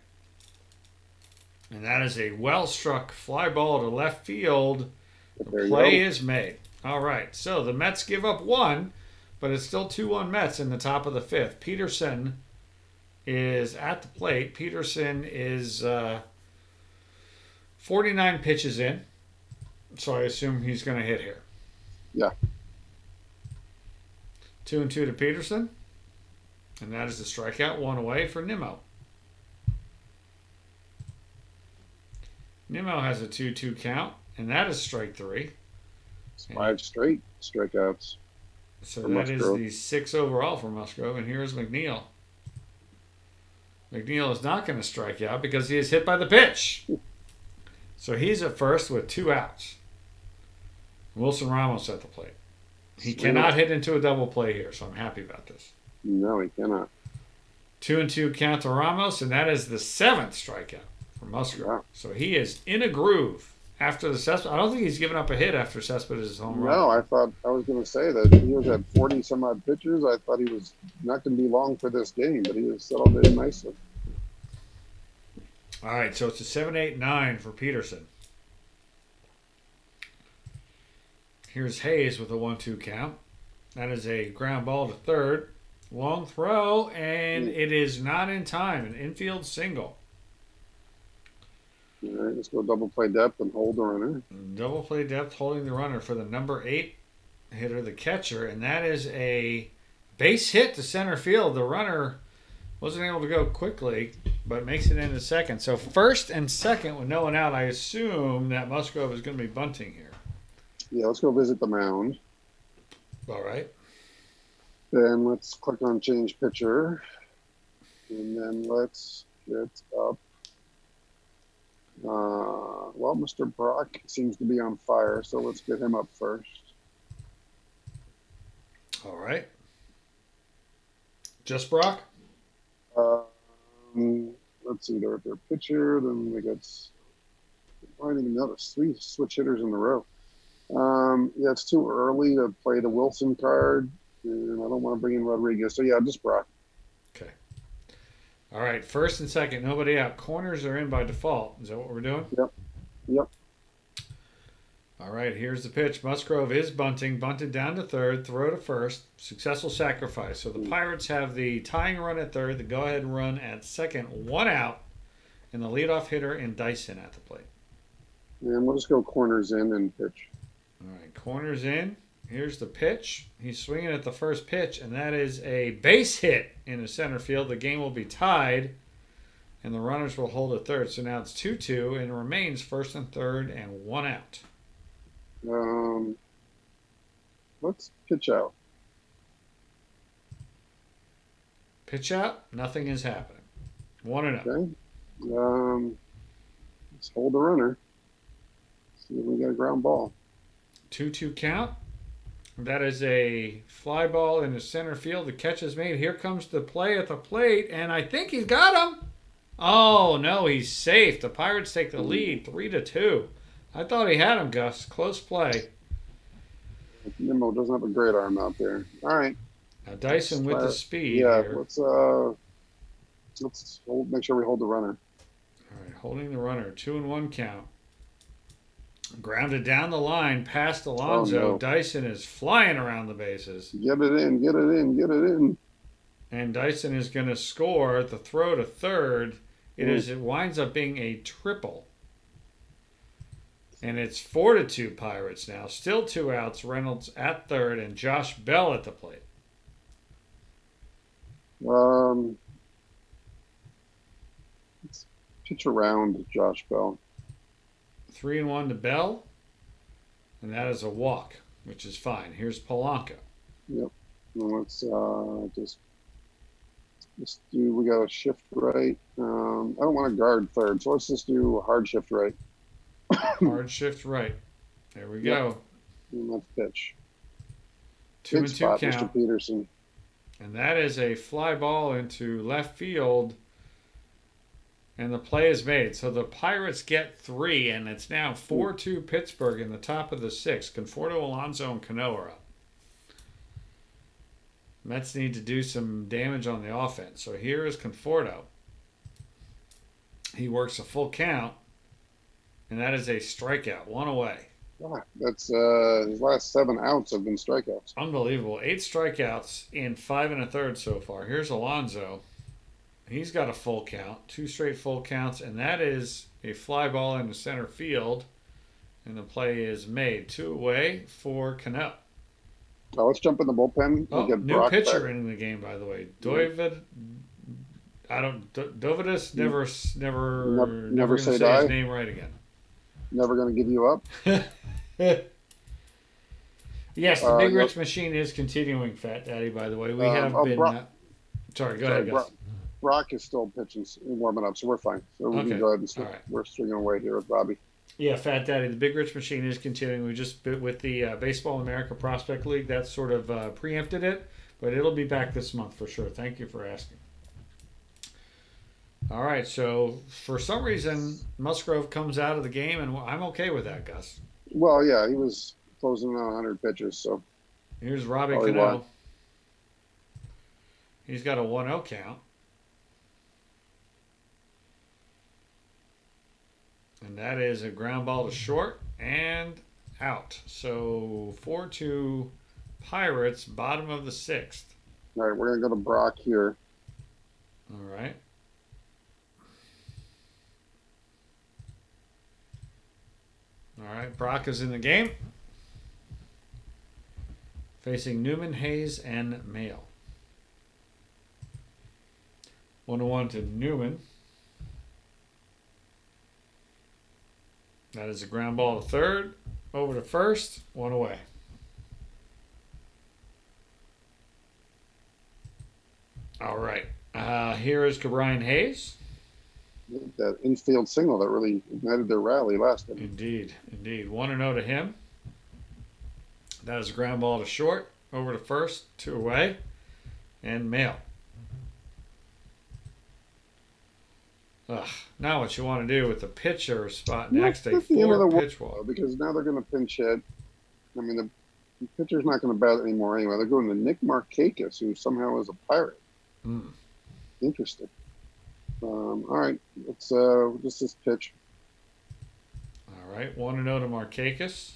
And that is a well-struck fly ball to left field. The play is made. All right. So the Mets give up 1, but it's still 2-1 Mets in the top of the 5th. Peterson is at the plate. Peterson is 49 pitches in. So I assume he's going to hit here. Yeah. 2-2 to Peterson. And that is the strikeout. 1 away for Nimmo. Nimmo has a 2-2 count. And that is strike 3. It's 5 straight strikeouts. So that is the 6 overall for Musgrove. And here's Mcneil. Mcneil is not going to strike out because he is hit by the pitch. So he's at first with 2 outs. Wilson Ramos at the plate. He cannot hit into a double play here, so I'm happy about this. No, he cannot. 2-2 count to Ramos, and that is the 7th strikeout for Musgrove. Yeah. So he is in a groove after the Cespedes. I don't think he's given up a hit after Cespedes' home run. No, I thought I was going to say that he was at 40 some odd pitches. I thought he was not going to be long for this game, but he was settled in nicely. All right, so it's a 7-8-9 for Peterson. Here's Hayes with a 1-2 count. That is a ground ball to third. Long throw, and it is not in time. An infield single. All right, let's go double play depth and hold the runner. Double play depth, holding the runner for the number 8 hitter, the catcher, and that is a base hit to center field. The runner wasn't able to go quickly, but makes it into second. So first and second with no one out. I assume that Musgrove is going to be bunting here. Yeah, let's go visit the mound. All right. Then let's click on change pitcher. And then let's get up. Well, Mr. Brock seems to be on fire, so let's get him up first. All right. Just Brock? Let's see, they're at their pitcher. Then we got, I don't even notice, 3 switch hitters in a row. Yeah, it's too early to play the Wilson card, and I don't want to bring in Rodriguez. So, yeah, just Brock. Okay. All right, first and second, nobody out. Corners are in by default. Is that what we're doing? Yep. All right, here's the pitch. Musgrove is bunting, bunted down to third, throw to first, successful sacrifice. So the Pirates have the tying run at third, the go-ahead run at second, 1 out, and the leadoff hitter in Dyson at the plate. And we'll just go corners in and pitch. All right, corners in. Here's the pitch. He's swinging at the first pitch, and that is a base hit in the center field. The game will be tied, and the runners will hold at third. So now it's 2-2, and it remains first and third and 1 out. Let's pitch out. Pitch out. Nothing is happening. 1-0. Okay. Let's hold the runner. See if we get a ground ball. 2-2 count. That is a fly ball in the center field. The catch is made. Here comes the play at the plate, and I think he's got him. Oh no, he's safe. The Pirates take the lead, 3-2. I thought he had him, Gus. Close play. Nimmo doesn't have a great arm out there. All right. Now Dyson with the speed Yeah, here. let's make sure we hold the runner. All right, holding the runner. 2-1 count. Grounded down the line past Alonso. Oh, no. Dyson is flying around the bases. Get it in, get it in, get it in. And Dyson is going to score at the throw to third. It winds up being a triple. And it's 4-2 Pirates now. Still 2 outs. Reynolds at third and Josh Bell at the plate. Let's pitch around Josh Bell. 3-1 to Bell. And that is a walk, which is fine. Here's Polanco. Yep. And let's just do, we got a shift right. I don't want to guard third, so let's just do a hard shift right. Hard shift right. There we go. And let's pitch. 2-2 spot, count. Mr. Peterson. And that is a fly ball into left field. And the play is made. So the Pirates get 3, and it's now 4-2 Pittsburgh in the top of the 6th. Conforto, Alonso, and Canneau are up. Mets need to do some damage on the offense. So here is Conforto. He works a full count, and that is a strikeout. 1 away. Ah, that's his last 7 outs have been strikeouts. Unbelievable. 8 strikeouts in 5 1/3 so far. Here's Alonso. He's got a full count. 2 straight full counts, and that is a fly ball into center field. And the play is made. 2 away for Canneau. Oh, let's jump in the bullpen. Oh, get new Brock pitcher back. in the game, by the way. Dovidus never say say die. his name right again. Never going to give you up. Yes, the Big Rich machine is continuing, Fat Daddy, by the way. We have been... sorry, go ahead, guys. Brock is still pitching, warming up, so we're fine. So we can go ahead and we're stringing away here with Robbie. Yeah, Fat Daddy, the Big Rich machine is continuing. We just, with the Baseball America Prospect League, that sort of preempted it, but it'll be back this month for sure. Thank you for asking. All right, so for some reason, Musgrove comes out of the game, and I'm okay with that, Gus. Well, yeah, he was closing on 100 pitches, so. Here's Robbie Canneau. He's got a 1-0 count. And that is a ground ball to short and out. So 4-2 Pirates, bottom of the 6th. All right, we're going to go to Brock here. All right. All right, Brock is in the game. Facing Newman, Hayes, and Mcneil. 1-1 to Newman. That is a ground ball to third. Over to first. 1 away. All right. Here is Brian Hayes. That infield single that really ignited their rally last time. Indeed. 1-0 to him. That is a ground ball to short. Over to first. 2 away. And Mcneil. Now what you want to do with the pitcher spot next, a 4-pitch wall. Because now they're going to pinch hit. I mean, the pitcher's not going to bat anymore anyway. They're going to Nick Markakis, who somehow is a Pirate. Interesting. All right, let's just pitch. All right, 1-0 to Markakis.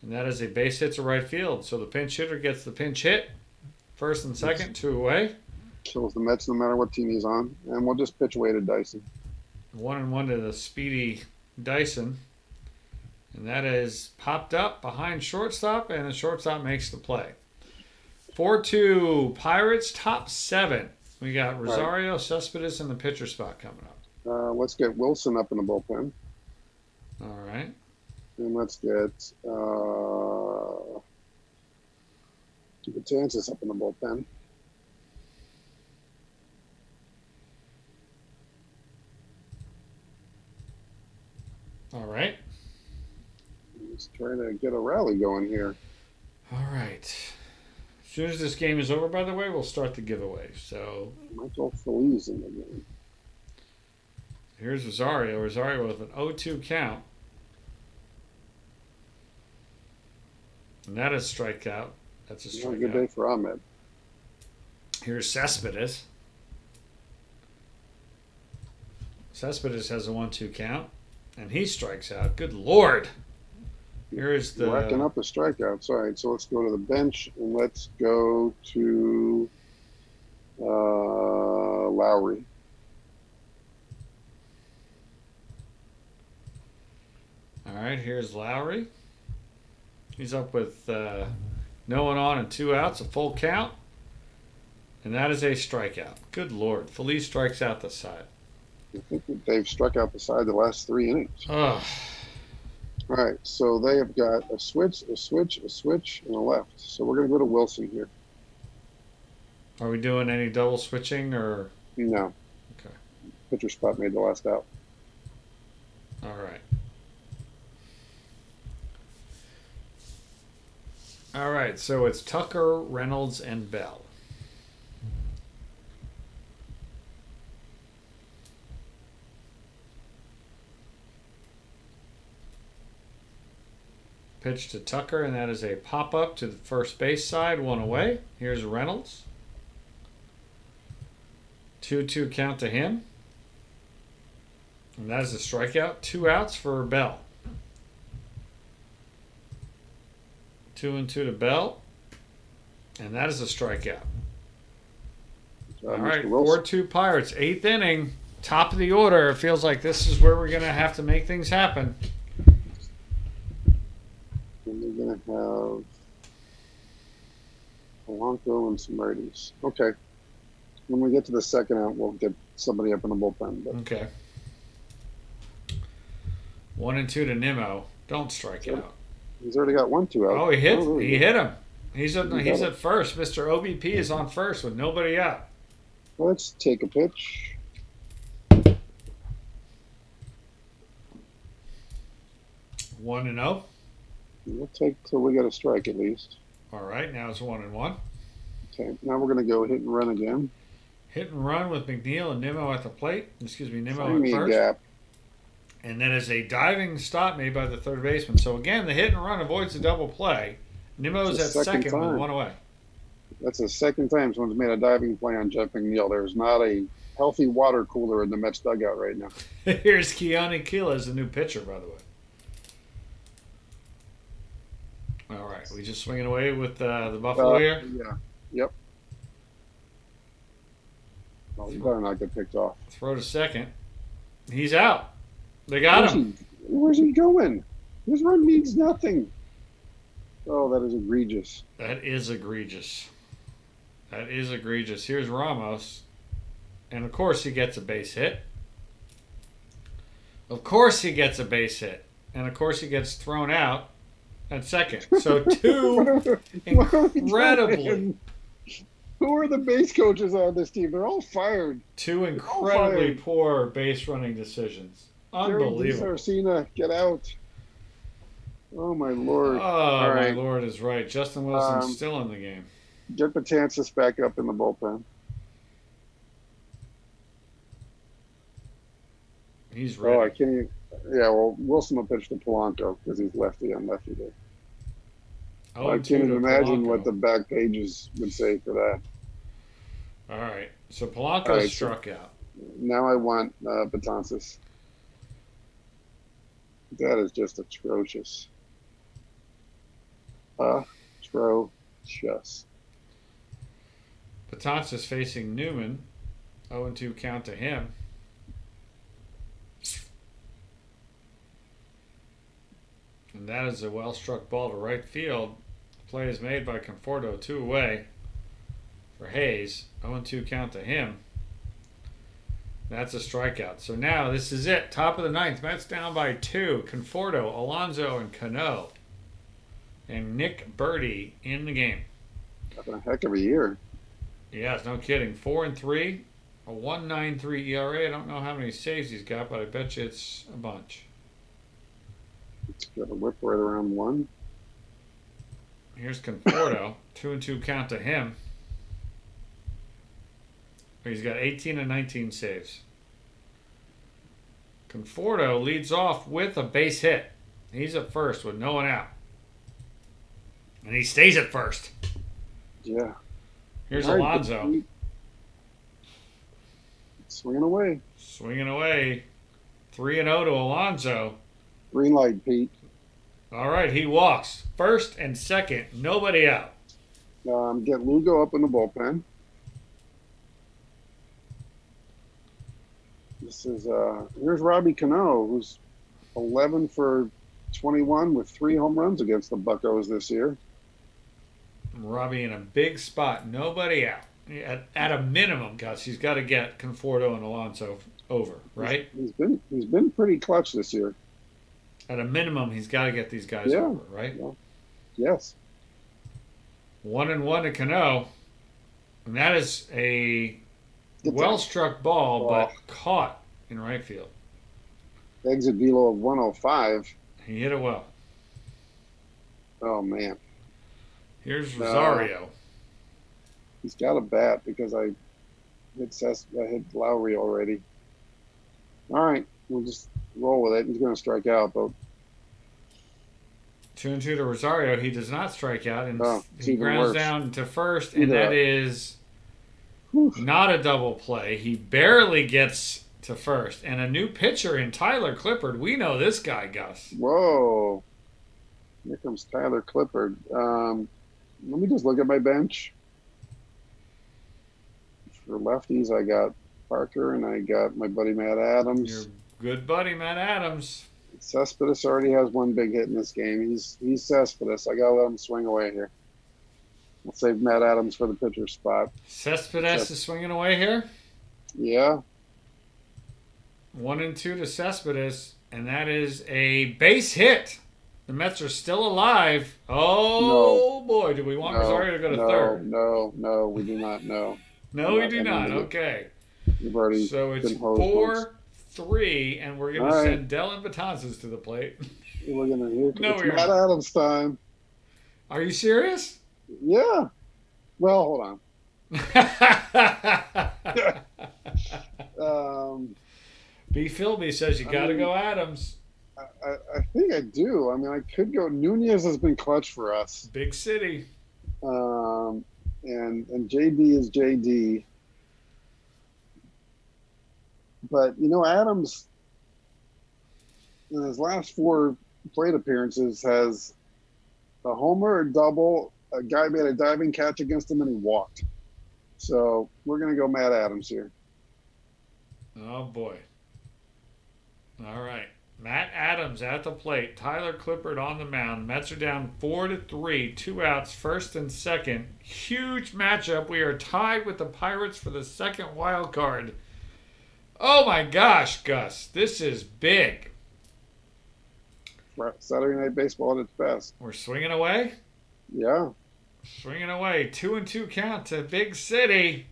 And that is a base hit to right field. So the pinch hitter gets the pinch hit. First and second, 2 away. Kills the Mets no matter what team he's on. And we'll just pitch away to Dyson. 1-1 to the speedy Dyson. And that is popped up behind shortstop, and the shortstop makes the play. 4-2 Pirates, top 7. We got Rosario, Cespedes in the pitcher spot coming up. Let's get Wilson up in the bullpen. All right. And let's get Batanzas up in the bullpen. trying to get a rally going here. All right. As soon as this game is over, by the way, we'll start the giveaway. So Michael Phillies in the game. here's Rosario. Rosario with an 0-2 count. And that is strikeout. That's a strikeout. Good day for Ahmed. Here's Cespedes. Cespedes has a 1-2 count, and he strikes out. Good Lord. Here is the... Racking up the strikeouts. All right, so let's go to the bench, and let's go to Lowry. All right, here's Lowry. He's up with no one on and 2 outs, a full count. And that is a strikeout. Good Lord. Feliz strikes out the side. I think that they've struck out the side the last 3 innings. Oh. All right, so they have got a switch, a switch, a switch, and a left. So we're going to go to Wilson here. Are we doing any double switching or? No. Okay. Pitcher spot made the last out. All right. All right, so it's Tucker, Reynolds, and Bell. Pitch to Tucker, and that is a pop-up to the first base side, 1 away. Here's Reynolds. 2-2 count to him. And that is a strikeout. 2 outs for Bell. 2-2 to Bell. And that is a strikeout. All right, 4-2 Pirates. 8th inning. Top of the order. It feels like this is where we're going to have to make things happen. And we're going to have Polanco and some righties. Okay. When we get to the second out, we'll get somebody up in the bullpen. But. Okay. 1-2 to Nimmo. Don't strike out. He's already got 1-2 out. Oh, he hit him. He's at first. Mr. OBP is on first with nobody out. Let's take a pitch. 1-0. We'll take till we get a strike at least. All right, now it's 1-1. Okay, now we're going to go hit and run again. Hit and run with Mcneil and Nimmo at the plate. Excuse me, Nimmo Find at me a first. gap. And then is a diving stop made by the third baseman. So again, the hit and run avoids the double play. Nimmo's at second with 1 away. That's the second time someone's made a diving play on Jeff Mcneil. There's not a healthy water cooler in the Mets dugout right now. Here's Keone Kela as the new pitcher, by the way. All right, we just swinging away with the Buffalo here? Yeah. Yep. Oh, you better not get picked off. Throw to second. He's out. They got him. Where's he going? This run means nothing. Oh, that is egregious. That is egregious. That is egregious. Here's Ramos. And, of course, he gets a base hit. Of course he gets a base hit. And, of course, he gets thrown out at second. So, two incredibly... Who are the base coaches on this team? They're all fired. Two incredibly poor base running decisions. Unbelievable. Sarcina, get out. Oh, my Lord. Oh, my Lord is right. Justin Wilson's still in the game. Get Betances back up in the bullpen. He's ready. Oh, I can't even. Yeah, well, Wilson will pitch to Polanco because he's lefty on lefty day. Oh, I can't even imagine what the back pages would say for that. All right. So Polanco struck out. Now I want Betances. That is just atrocious. Atrocious. Betances facing Newman. 0-2 count to him. And that is a well-struck ball to right field. Play is made by Conforto, 2 away for Hayes. 0-2 count to him. That's a strikeout. So now this is it. Top of the ninth. Mets down by 2. Conforto, Alonso, and Cano. And Nick Birdie in the game. Having a heck of a year. Yeah, no kidding. 4-3. A 1.93 ERA. I don't know how many saves he's got, but I bet you it's a bunch. It's got a whip right around 1. Here's Conforto. 2-2 count to him. He's got 18 and 19 saves. Conforto leads off with a base hit. He's at first with no one out. And he stays at first. Yeah. Here's All right, Alonso. Swinging away. Swinging away. 3-0 to Alonso. Green light, Pete. All right, he walks. First and second, nobody out. Get Lugo up in the bullpen. Here's Robbie Canneau, who's 11 for 21 with 3 home runs against the Buccos this year. Robbie in a big spot, nobody out. At a minimum, Gus, he's got to get Conforto and Alonso over, right? He's been pretty clutch this year. At a minimum, he's got to get these guys over, right? Yeah. Yes. 1-1 to Canneau, and that is a well-struck ball, but caught in right field. Exit velo of 105. He hit it well. Oh man. Here's Rosario. He's got a bat because I hit Lowry already. All right, we'll just roll with it. He's going to strike out, though. 2-2 to Rosario. He does not strike out, and he even grounds worse. down to first, and that is not a double play. He barely gets to first. And a new pitcher in Tyler Clippard. We know this guy, Gus. Whoa. Here comes Tyler Clippard. Let me just look at my bench. For lefties, I got Parker, and I got my buddy Matt Adams. Your good buddy, Matt Adams. Cespedes already has 1 big hit in this game. He's Cespedes. I got to let him swing away here. We'll save Matt Adams for the pitcher spot. Cespedes is swinging away here? Yeah. 1-2 to Cespedes, and that is a base hit. The Mets are still alive. Oh, no. Boy, do we want Rosario to go to third? No, we do not. No. No, we do not. Okay. You've already so it's 4-3, and we're going to send Dellin Betances to the plate. We're going to hear Matt Adams time. Are you serious? Yeah. Well, hold on. B. Philby says you got to go Adams. I think I do. I mean, I could go. Nunez has been clutch for us. Big city. And JD is JD. But, Adams, in his last 4 plate appearances, has a homer, a double, a guy made a diving catch against him, and he walked. So we're going to go Matt Adams here. Oh, boy. All right. Matt Adams at the plate. Tyler Clippard on the mound. Mets are down 4-3. 2 outs, first and second. Huge matchup. We are tied with the Pirates for the second wild card. Oh my gosh, Gus. This is big. Saturday Night Baseball at its best. We're swinging away? Yeah. Swinging away. 2-2 count to Big City.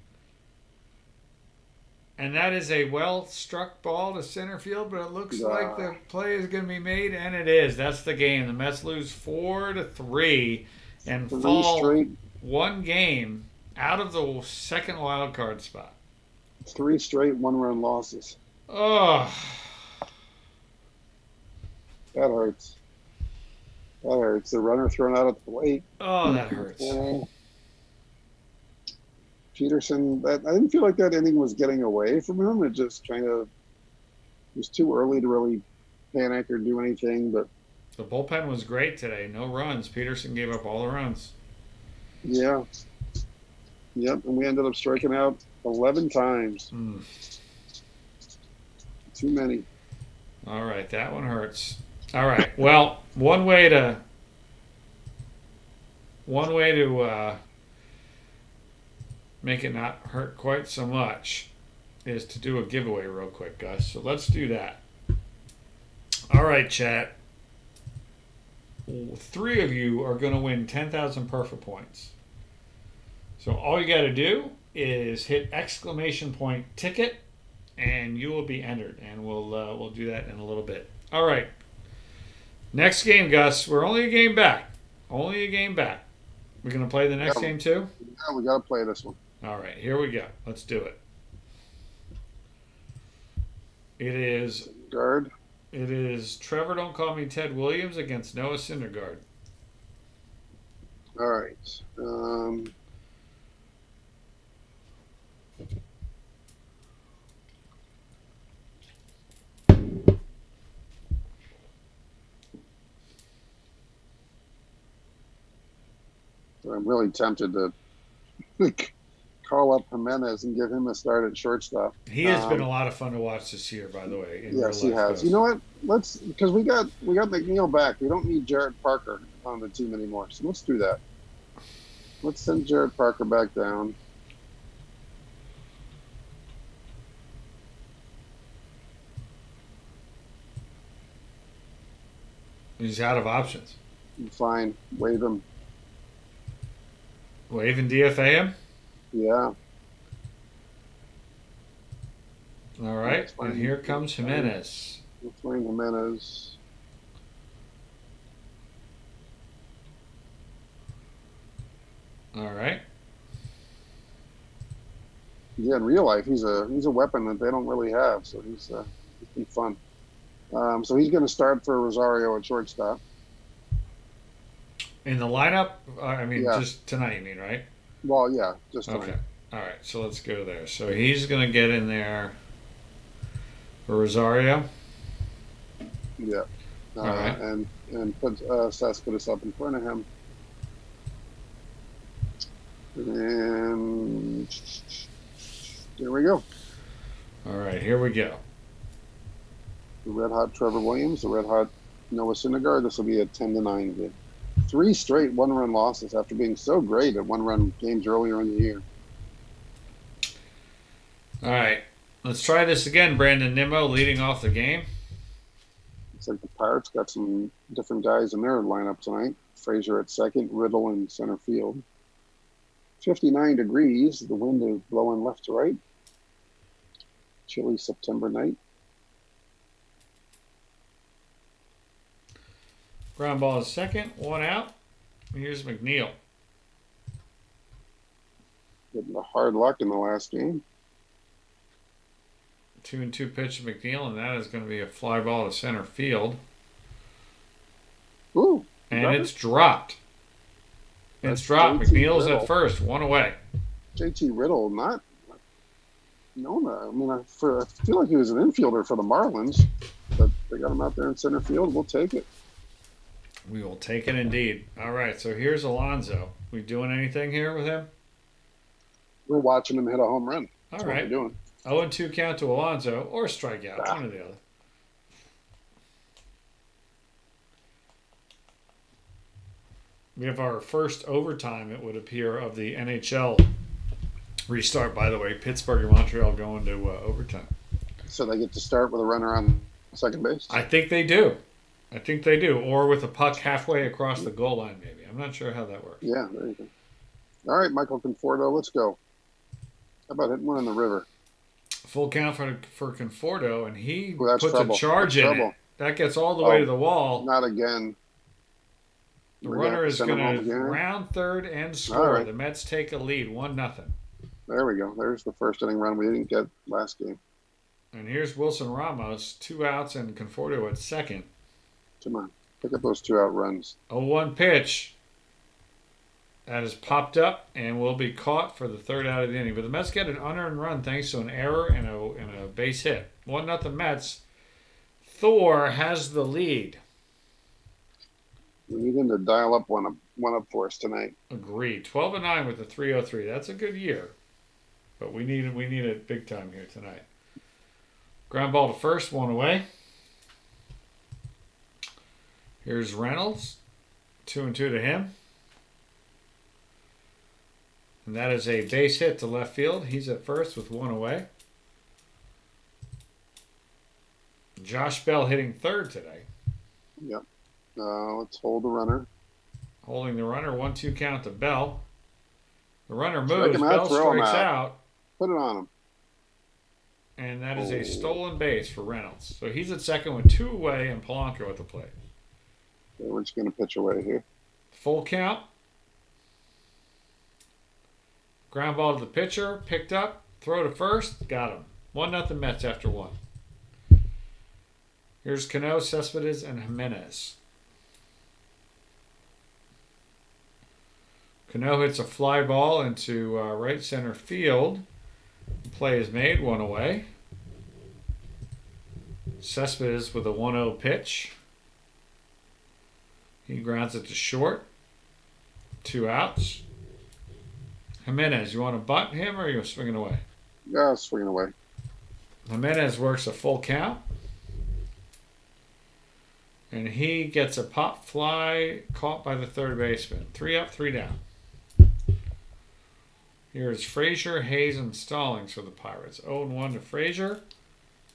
And that is a well-struck ball to center field, but it looks like the play is going to be made, and it is. That's the game. The Mets lose 4-3 and fall 1 game out of the second wild card spot. 3 straight 1-run losses. Oh. That hurts. The runner thrown out at the plate. Oh, that hurts. Peterson, I didn't feel like that inning was getting away from him. It was too early to really panic or do anything. But the bullpen was great today. No runs. Peterson gave up all the runs. Yeah. Yep, and we ended up striking out 11 times. Too many. All right, that one hurts. All right, well, one way to make it not hurt quite so much is to do a giveaway real quick, Gus. So let's do that. All right, chat. 3 of you are going to win 10,000 perfect points. So all you got to do is hit ! ticket, and you will be entered. And we'll do that in a little bit. All right. Next game, Gus. We're only a game back. Only a game back. We're going to play the next game too? Yeah, we got to play this one. All right, here we go. Let's do it. It is guard. It is Trevor Don't Call Me Ted Williams against Noah Syndergaard. All right. I'm really tempted to call up Jimenez and give him a start at shortstop. He has been a lot of fun to watch this year, by the way. Yes, he has. You know what? Because we got Mcneil back. We don't need Jared Parker on the team anymore. So let's do that. Let's send Jared Parker back down. He's out of options. Fine. Waive him. Waive and DFA him? Yeah. All right. And here comes Jimenez. Let's find Jimenez. All right. Yeah, in real life, he's a weapon that they don't really have. So he's been fun. So he's going to start for Rosario at shortstop. In the lineup? Just tonight, you mean, right? Well, yeah, just tonight. Okay. All right, so let's go there. So he's going to get in there for Rosario. Yeah. All right. And put Cespedes up in front of him. And there we go. All right, here we go. The red-hot Trevor Williams, the red-hot Noah Syndergaard. This will be a 10-9 game. 3 straight one-run losses after being so great at one-run games earlier in the year. All right. Let's try this again. Brandon Nimmo leading off the game. Looks like the Pirates got some different guys in their lineup tonight. Frazier at second, Riddle in center field. 59 degrees. The wind is blowing left to right. Chilly September night. Ground ball is second. 1 out. Here's Mcneil. Getting the hard luck in the last game. 2-2 pitch to Mcneil, and that is going to be a fly ball to center field. Ooh. And it's dropped. It's dropped. McNeil's at first. 1 away. JT Riddle, not known. I mean, I feel like he was an infielder for the Marlins, but they got him out there in center field. We'll take it. We will take it indeed. All right, so here's Alonso. We doing anything here with him? We're watching him hit a home run. That's all right. What we're doing. 0-2 count to Alonso, or strikeout, one or the other. We have our first overtime, it would appear, of the NHL restart, by the way. Pittsburgh and Montreal going to overtime. So they get to start with a runner on second base? I think they do. Or with a puck halfway across the goal line, maybe. I'm not sure how that works. Yeah, there you go. All right, Michael Conforto, let's go. How about hitting one in the river? Full count for Conforto, and he puts a charge in it. That gets all the way to the wall. Not again. The runner is going to round third and score. Right. The Mets take a lead, 1-0. There we go. There's the first inning run we didn't get last game. And here's Wilson Ramos, 2 outs, and Conforto at second. Come on, pick up those 2-out runs. 0-1 pitch. That is popped up and will be caught for the 3rd out of the inning. But the Mets get an unearned run thanks to an error and a base hit. 1-0 Mets. Thor has the lead. We need him to dial up one up for us tonight. Agreed. 12-9 with the 303. That's a good year. But we need it big time here tonight. Ground ball to first, 1 away. Here's Reynolds. 2-2 to him. And that is a base hit to left field. He's at first with 1 away. Josh Bell hitting third today. Yep. Let's hold the runner. Holding the runner, 1-2 count to Bell. The runner moves. Bell strikes out. Put it on him. And that is a stolen base for Reynolds. So he's at second with 2 away and Polanco at the plate. Okay, we're just going to pitch away here. Full count. Ground ball to the pitcher. Picked up. Throw to first. Got him. 1-0 Mets after 1. Here's Canneau, Cespedes, and Jimenez. Canneau hits a fly ball into right center field. The play is made. 1 away. Cespedes with a 1-0 pitch. He grounds it to short. 2 outs. Jimenez, you want to bunt him or are you swinging away? Yeah, swinging away. Jimenez works a full count. And he gets a pop fly caught by the third baseman. 3 up, 3 down. Here's Frazier, Hayes, and Stallings for the Pirates. 0-1 to Frazier.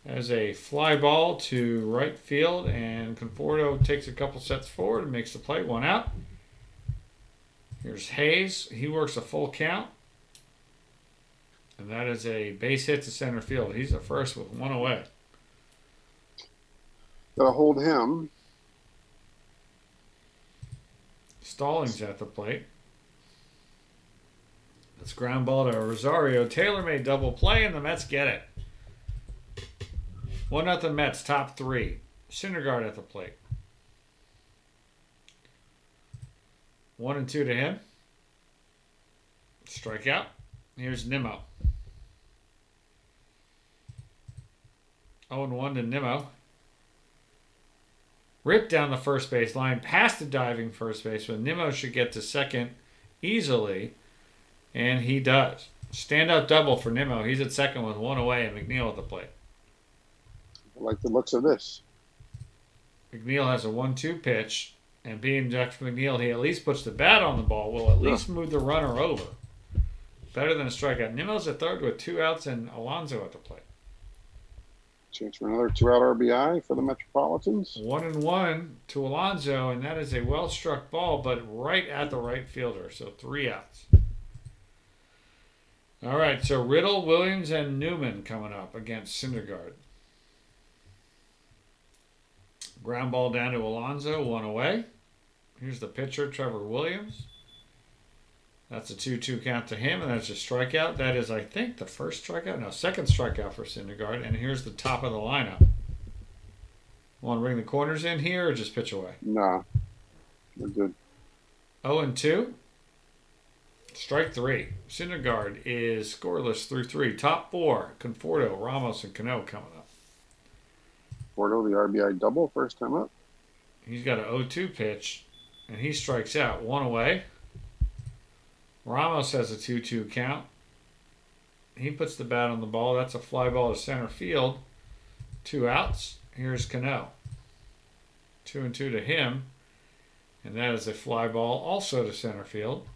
As a fly ball to right field, and Conforto takes a couple steps forward and makes the play. 1 out. Here's Hayes. He works a full count. And that is a base hit to center field. He's the first with 1 away. Gotta hold him. Stallings at the plate. That's ground ball to Rosario. Taylor made double play, and the Mets get it. 1-0 Mets, top 3. Syndergaard at the plate. 1-2 to him. Strikeout. Here's Nimmo. 0-1 to Nimmo. Ripped down the first base line, past the diving first baseman. Nimmo should get to second easily, and he does. Standout double for Nimmo. He's at second with 1 away, and Mcneil at the plate. I like the looks of this. Mcneil has a 1-2 pitch, and being Jack McNeil, he at least puts the bat on the ball, will at least move the runner over. Better than a strikeout. Nimmo's at third with 2 outs and Alonso at the plate. Chance for another 2-out RBI for the Metropolitans. 1-1 to Alonso, and that is a well-struck ball, but right at the right fielder, so 3 outs. All right, so Riddle, Williams, and Newman coming up against Syndergaard. Ground ball down to Alonso, 1 away. Here's the pitcher, Trevor Williams. That's a 2-2 count to him, and that's a strikeout. That is, I think, the first strikeout. No, second strikeout for Syndergaard. And here's the top of the lineup. Want to bring the corners in here or just pitch away? Nah, we're good. 0-2. Strike 3. Syndergaard is scoreless through 3. Top 4, Conforto, Ramos, and Canneau coming up. Porto, the RBI double, first time up. He's got an 0-2 pitch, and he strikes out. 1 away. Ramos has a 2-2 count. He puts the bat on the ball. That's a fly ball to center field. 2 outs. Here's Canneau. 2-2 to him. And that is a fly ball also to center field.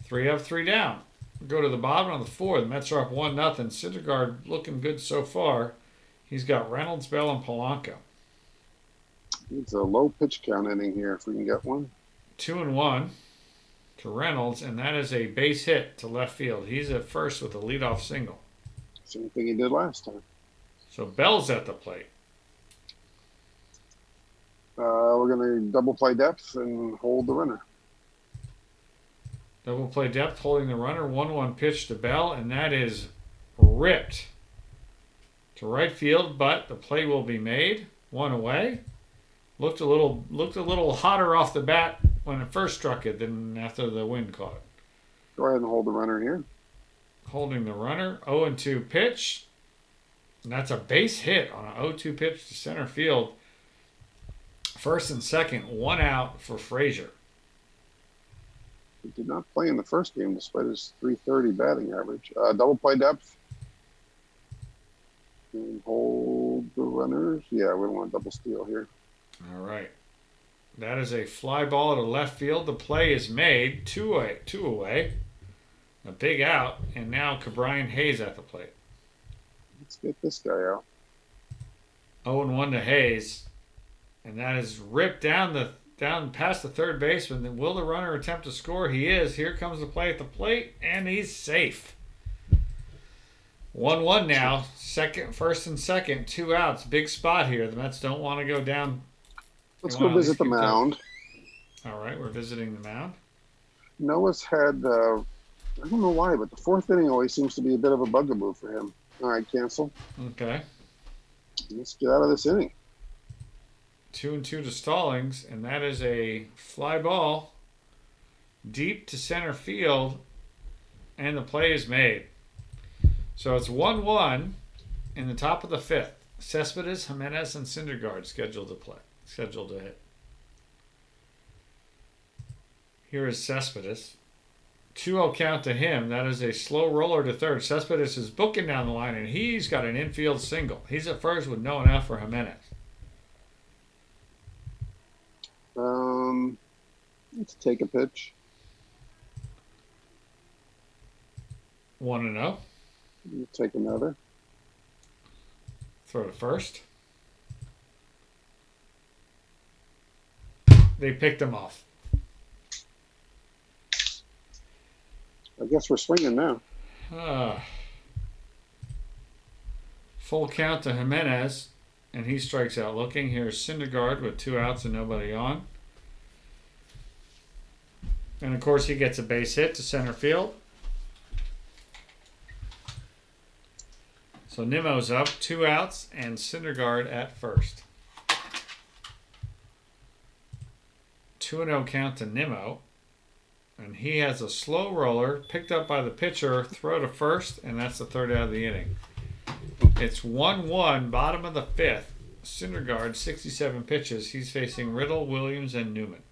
3 up, 3 down. Go to the bottom of the 4th. The Mets are up 1-0. Syndergaard looking good so far. He's got Reynolds, Bell, and Polanco. It's a low pitch count inning here if we can get one. 2-1 to Reynolds, and that is a base hit to left field. He's at first with a leadoff single. Same thing he did last time. So Bell's at the plate. We're going to double play depth and hold the runner. Double play depth, holding the runner. 1-1 pitch to Bell, and that is ripped to right field, but the play will be made. 1 away. Looked a little hotter off the bat when it first struck it than after the wind caught it. Go ahead and hold the runner here. Holding the runner. 0-2 pitch. And that's a base hit on an 0-2 pitch to center field. First and second, 1 out for Frazier. He did not play in the first game despite his .330 batting average. Double play depth. And hold the runners. Yeah, we don't want a double steal here. All right. That is a fly ball to left field. The play is made. 2 away. A big out. And now Cabrian Hayes at the plate. Let's get this guy out. 0-1 to Hayes. And that is ripped down past the third baseman. Then will the runner attempt to score? He is. Here comes the play at the plate. And he's safe. 1-1 now. First and second. 2 outs. Big spot here. The Mets don't want to go down Let's go visit the mound. All right, we're visiting the mound. Noah's had, I don't know why, but the fourth inning always seems to be a bit of a bugaboo for him. All right, cancel. Okay. Let's get out of this inning. 2-2 to Stallings, and that is a fly ball deep to center field, and the play is made. So it's 1-1 in the top of the fifth. Cespedes, Jimenez, and Syndergaard scheduled to hit. Here is Cespedes. 2-0 count to him. That is a slow roller to third. Cespedes is booking down the line, and he's got an infield single. He's at first with no one out for Jimenez. Let's take a pitch. 1-0. We'll take another. Throw to first. They picked him off. I guess we're swinging now. Full count to Jimenez, and he strikes out looking. Here's Syndergaard with 2 outs and nobody on. And, of course, he gets a base hit to center field. So Nimmo's up, 2 outs, and Syndergaard at first. 2-0 count to Nimmo. And he has a slow roller, picked up by the pitcher, throw to first, and that's the third out of the inning. It's 1-1, bottom of the fifth. Syndergaard, 67 pitches. He's facing Riddle, Williams, and Newman.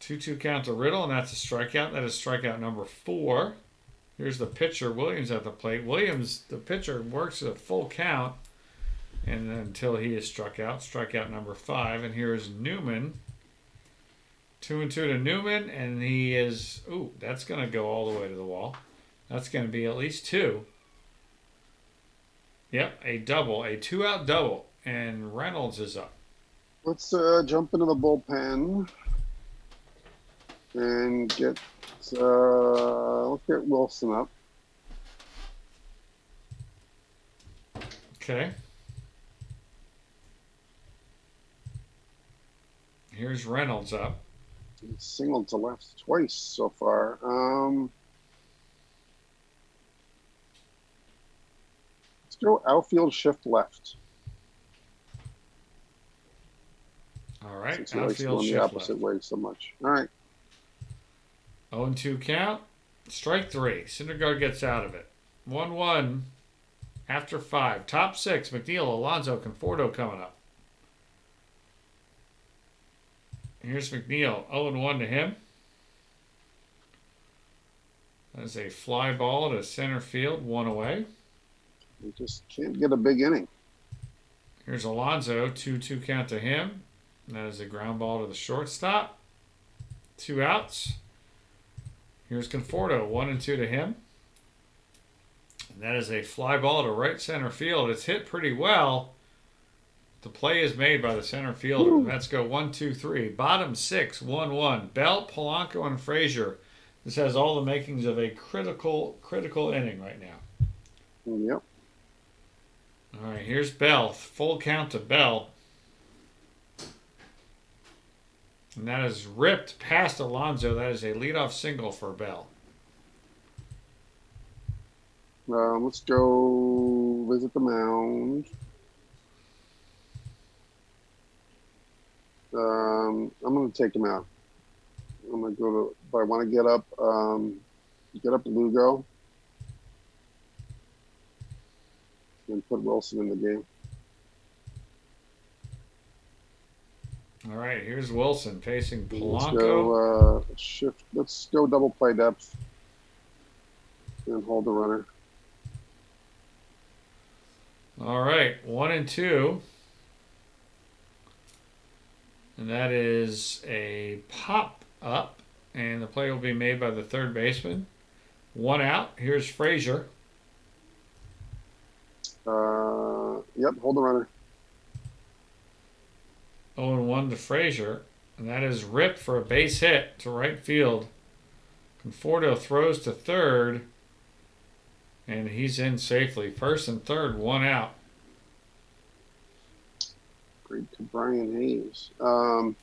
2-2 count to Riddle, and that's a strikeout. That is strikeout number 4. Here's the pitcher, Williams at the plate. Williams, the pitcher, works a full count and until he is struck out. Strikeout number 5. And here's Newman. 2-2 to Newman, and he is, that's going to go all the way to the wall. That's going to be at least 2. Yep, a double, a 2-out double, and Reynolds is up. Let's jump into the bullpen and let's get Wilson up. Okay. Here's Reynolds up. He's singled to left twice so far. Let's go outfield shift left. All right, since he likes going the opposite way so much. All right. 0-2 count. Strike 3. Syndergaard gets out of it. 1-1 after 5. Top 6. Mcneil, Alonso, Conforto coming up. Here's Mcneil. 0-1 to him. That's a fly ball to center field. 1 away. We just can't get a big inning. Here's Alonso. 2-2 count to him. And that is a ground ball to the shortstop. 2 outs. Here's Conforto. 1-2 to him. And that is a fly ball to right center field. It's hit pretty well. The play is made by the center fielder. Let's go 1-2-3. Bottom 6, 1-1. Bell, Polanco, and Frazier. This has all the makings of a critical inning right now. Yep. All right, here's Bell. Full count to Bell. And that is ripped past Alonso. That is a leadoff single for Bell. Let's go visit the mound. I'm going to take him out. I'm going to go to, but I want to get up Lugo and put Wilson in the game. All right, here's Wilson facing Polanco. Let's go double play depth and hold the runner. All right, 1-2. And that is a pop up, and the play will be made by the third baseman. 1 out. Here's Frazier. Yep, hold the runner. 0-1 to Frazier, and that is ripped for a base hit to right field. Conforto throws to third, and he's in safely. First and third, 1 out. Great to Brian Hayes. I'm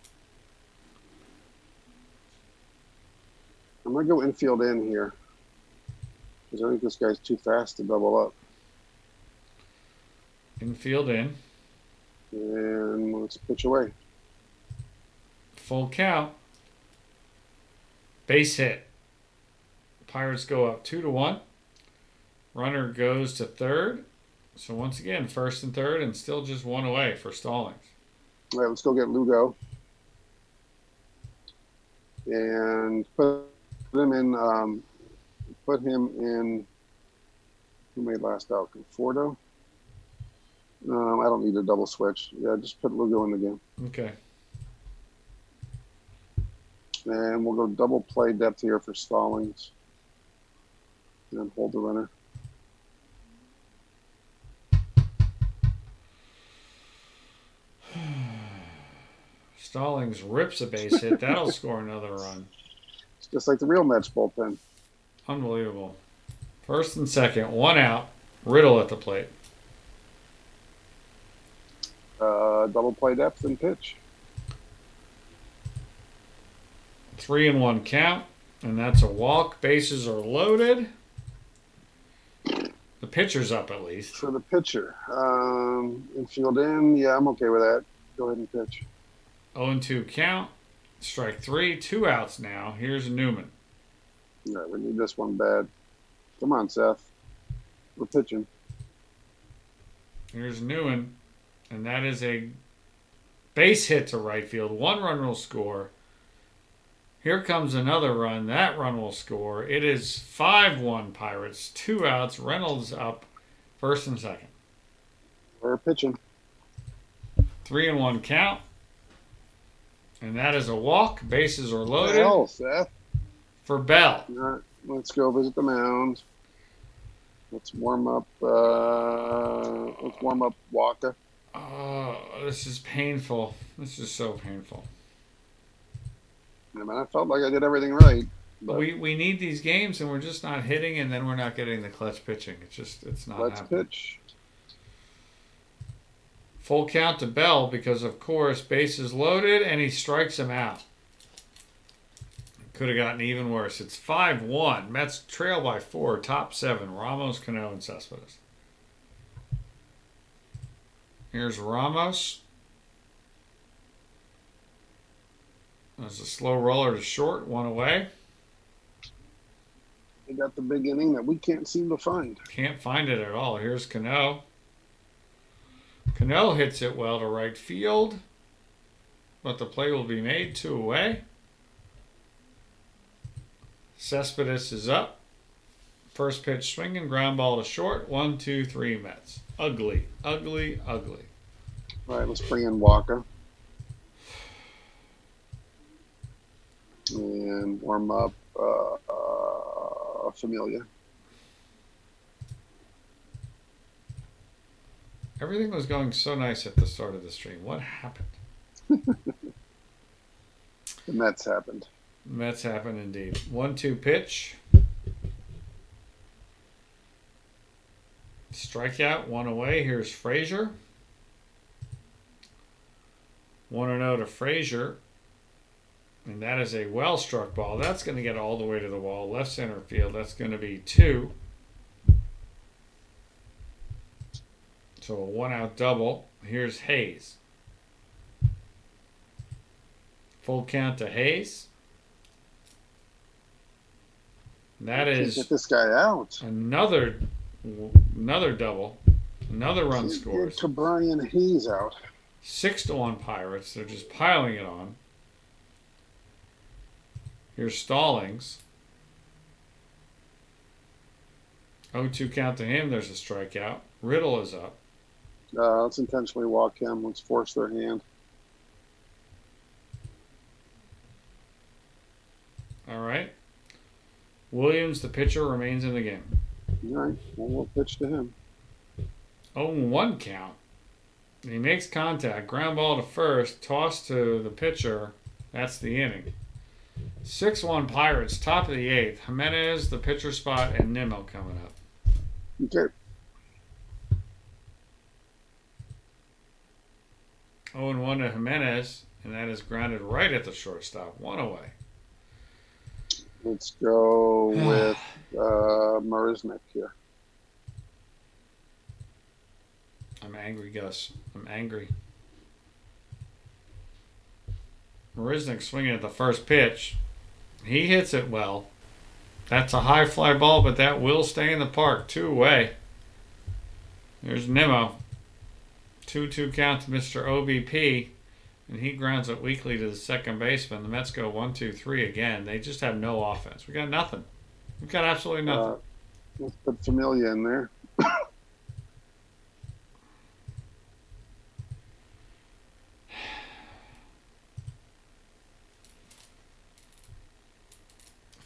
going to go infield in here because I think this guy's too fast to double up. Infield in. And let's pitch away. Full count. Base hit. Pirates go up 2-1. Runner goes to third. So once again, first and third, and still just one away for Stallings. All right, let's go get Lugo. And put him in. Who made last out? Conforto. I don't need a double switch. Yeah, just put Lugo in the game. Okay. And we'll go double play depth here for Stallings. And hold the runner. Stallings rips a base hit. That'll score another run. It's just like the real Mets bullpen. Unbelievable. First and second, one out. Riddle at the plate. Double play depth and pitch. 3-1 count, and that's a walk. Bases are loaded. The pitcher's up at least. For the pitcher. Infield in. Yeah, I'm okay with that. Go ahead and pitch. 0-2 count. Strike 3. 2 outs now. Here's Newman. Yeah, we need this one bad. Come on, Seth. We're pitching. Here's Newman. And that is a base hit to right field. 1 run will score. Here comes another run. That run will score. It is 5-1 Pirates. 2 outs. Reynolds up first and second. We're pitching. 3-1 count. And that is a walk. Bases are loaded. Hell, Seth. For Bell. All right, let's go visit the mound. Let's warm up. Walker. Oh, this is painful. This is so painful. I mean, I felt like I did everything right. But We need these games, and we're just not hitting, and then we're not getting the clutch pitching. It's not let's happening. pitch. Full count to Bell because, of course, bases loaded, and he strikes him out. Could have gotten even worse. It's 5-1. Mets trail by 4. Top 7. Ramos, Canneau, and Cespedes. Here's Ramos. There's a slow roller to short. 1 away. They got the big inning that we can't seem to find. Can't find it at all. Here's Canneau. Canneau hits it well to right field. But the play will be made. 2 away. Cespedes is up. First pitch swinging, ground ball to short. 1-2-3 Mets. Ugly, ugly, ugly. All right, let's bring in Walker. And warm up Familia. Everything was going so nice at the start of the stream. What happened? The Mets happened. Mets happen indeed. 1-2 pitch. Strikeout, 1 away. Here's Frazier. 1-0 to Frazier. And that is a well-struck ball. That's going to get all the way to the wall. Left center field. That's going to be 2. So a 1-out double. Here's Hayes. Full count to Hayes. That is get this guy out. another double. Another run scores. Get to Brian Hayes out. 6-1 Pirates. They're just piling it on. Here's Stallings. 0-2 count to him. There's a strikeout. Riddle is up. Let's intentionally walk him. Let's force their hand. All right. Williams, the pitcher, remains in the game. All right. Well, we'll pitch to him. 0-1 count. He makes contact. Ground ball to first. Toss to the pitcher. That's the inning. 6-1 Pirates. Top of the 8th. Jimenez, the pitcher spot, and Nimmo coming up. Okay. 0-1 to Jimenez, and that is grounded right at the shortstop. One away. Let's go with Marisnik here. I'm angry, Gus. I'm angry. Marisnik swinging at the first pitch. He hits it well. That's a high fly ball, but that will stay in the park. 2 away. There's Nimmo. 2-2 count to Mr. OBP. And he grounds it weakly to the second baseman. The Mets go 1-2-3 again. They just have no offense. We got nothing. We've got absolutely nothing. Let's put Familia in there.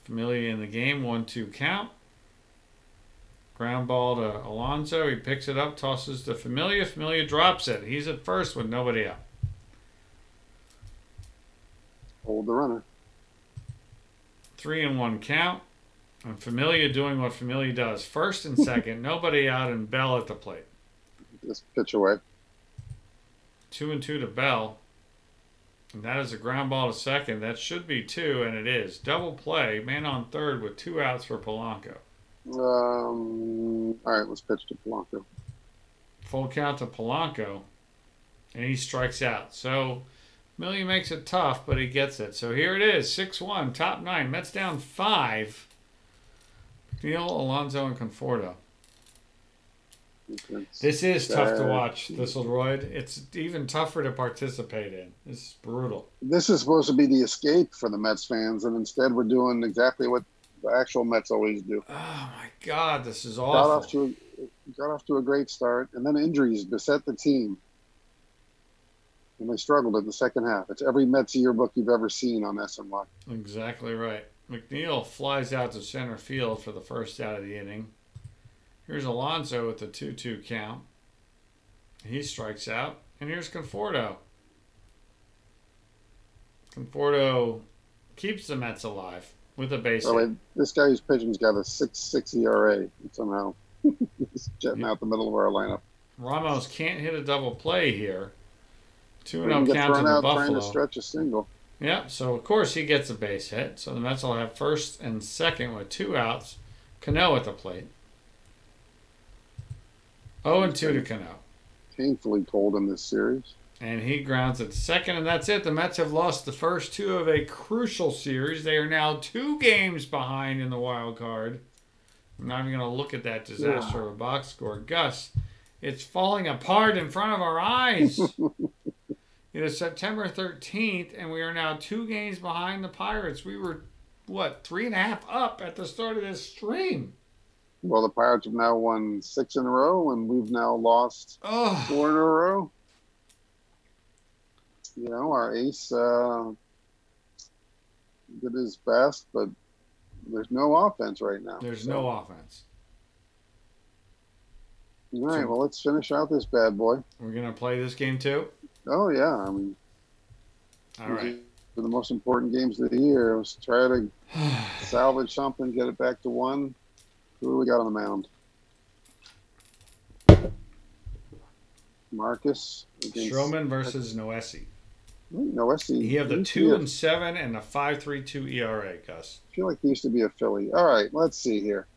Familia in the game. 1-2 count. Ground ball to Alonso. He picks it up, tosses to Familia. Familia drops it. He's at first with nobody out. Hold the runner. 3-1 count. And Familia doing what Familia does. First and second, nobody out, and Bell at the plate. Just pitch away. 2-2 to Bell. And that is a ground ball to second. That should be 2, and it is. Double play, man on third with 2 outs for Polanco. All right, let's pitch to Polanco. Full count to Polanco, and he strikes out. So Familia makes it tough, but he gets it. So here it is, 6-1, top 9. Mets down 5. Mcneil, Alonso, and Conforto. This is tough to watch, Thistleroyd. It's even tougher to participate in. This is brutal. This is supposed to be the escape for the Mets fans, and instead we're doing exactly what the actual Mets always do. Oh, my God, this is awful. Got off to a great start, and then injuries beset the team. And they struggled in the second half. It's every Mets yearbook you've ever seen on SNY. Exactly right. Mcneil flies out to center field for the first out of the inning. Here's Alonso with the 2-2 count. He strikes out. And here's Conforto. Conforto keeps the Mets alive with a base hit. This guy who's pitching's got a 6.6 ERA somehow. He's jetting out the middle of our lineup. Ramos can't hit a double play here. 2-0 count to the Buffalo. Trying to stretch a single. Yeah, so of course he gets a base hit. So the Mets will have first and second with 2 outs. Canneau at the plate. 0-2 to Canneau. Painfully cold in this series. And he grounds at second, and that's it. The Mets have lost the first 2 of a crucial series. They are now 2 games behind in the wild card. I'm not even going to look at that disaster of a box score. Gus, it's falling apart in front of our eyes. It is September 13th, and we are now 2 games behind the Pirates. We were, 3.5 up at the start of this stream. Well, the Pirates have now won 6 in a row, and we've now lost 4 in a row. You know, our ace did his best, but there's no offense right now. There's no offense. All right, well, let's finish out this bad boy. We're going to play this game too? Oh, yeah. I mean, all right. For the most important games of the year, let's try to salvage something, get it back to 1. Who do we got on the mound? Marcus. Stroman versus Noesi. Noesi. He have the 2-7 and a 5.32 ERA, Gus. I feel like he used to be a Philly. All right, let's see here.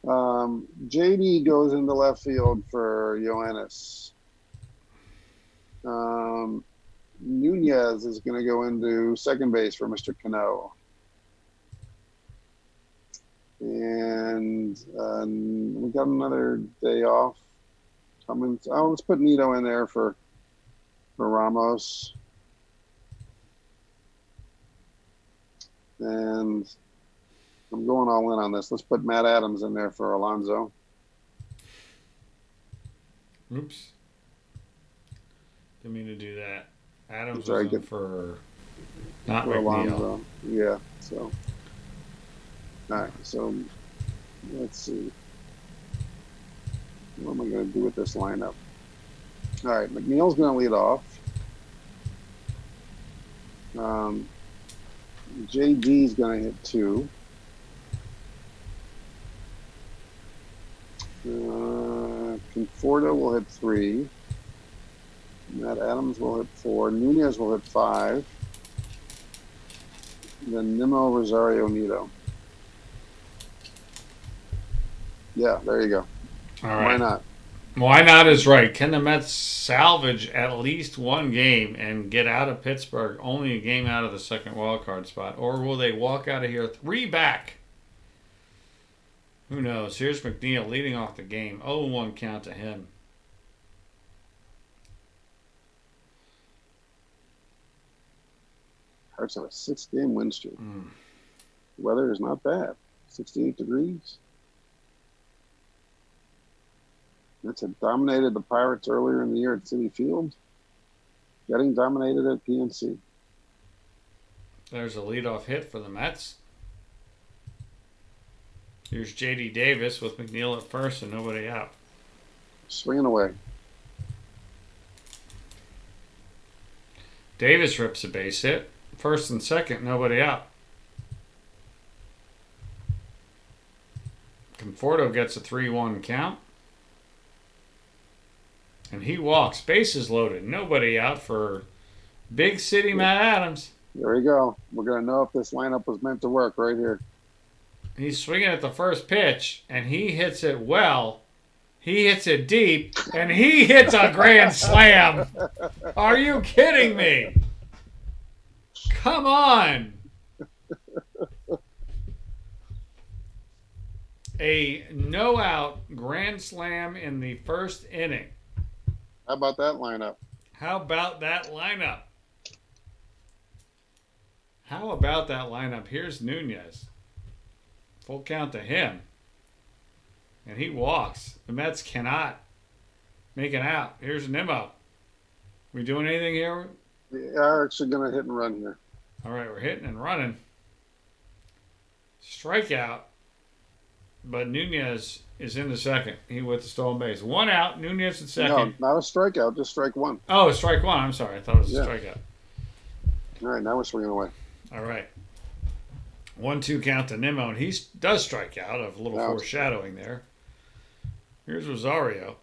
JD goes into left field for Yoenis. Nunez is going to go into second base for Mr. Canneau. And we got another day off coming. Oh, let's put Nito in there for Ramos. And I'm going all in on this. Let's put Matt Adams in there for Alonso. Oops. Didn't mean to do that. Adams was in for not for Alonso. Mcneil. Yeah, so. All right, so let's see. What am I going to do with this lineup? All right, McNeil's going to lead off. JD's going to hit 2. Conforto will hit 3. Matt Adams will hit 4. Nunez will hit 5. Then Nimmo, Rosario, Nito. Yeah, there you go. All right. Why not? Why not is right. Can the Mets salvage at least one game and get out of Pittsburgh only a game out of the second wild card spot? Or will they walk out of here 3 back? Who knows? Here's Mcneil leading off the game. 0-1 count to him. Pirates have a 6-game win streak. Weather is not bad. 68 degrees. Mets had dominated the Pirates earlier in the year at Citi Field. Getting dominated at PNC. There's a leadoff hit for the Mets. Here's J.D. Davis with McNeil at first and nobody out. Swinging away. Davis rips a base hit. First and second, nobody out. Conforto gets a 3-1 count. And he walks. Bases loaded. Nobody out for Big City Matt Adams. There we go. We're going to know if this lineup was meant to work right here. He's swinging at the first pitch, and he hits it well. He hits it deep, and he hits a grand slam. Are you kidding me? Come on. A no-out grand slam in the first inning. How about that lineup? How about that lineup? How about that lineup? Here's Nunez. Full count to him. And he walks. The Mets cannot make it out. Here's Nimmo. We doing anything here? We are actually going to hit and run here. All right, we're hitting and running. Strikeout. But Nunez is in the second. He with the stolen base. 1 out. Nunez at second. No, not a strikeout. Just strike 1. Oh, strike 1. I'm sorry. I thought it was a strikeout. All right, now we're swinging away. All right. 1-2 count to Nimmo, and he does strike out. A little foreshadowing there. Here's Rosario.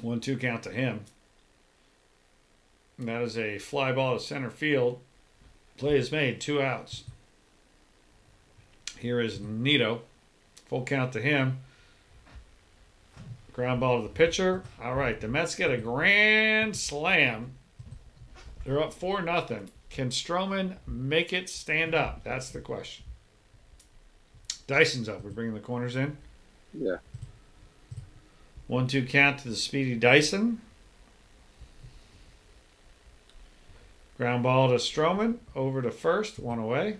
1-2 count to him. And that is a fly ball to center field. Play is made. 2 outs. Here is Nito. Full count to him. Ground ball to the pitcher. All right, the Mets get a grand slam. They're up 4-0. Can Stroman make it stand up? That's the question. Dyson's up. We're bringing the corners in. Yeah. 1-2 count to the speedy Dyson. Ground ball to Stroman. Over to first. 1 away.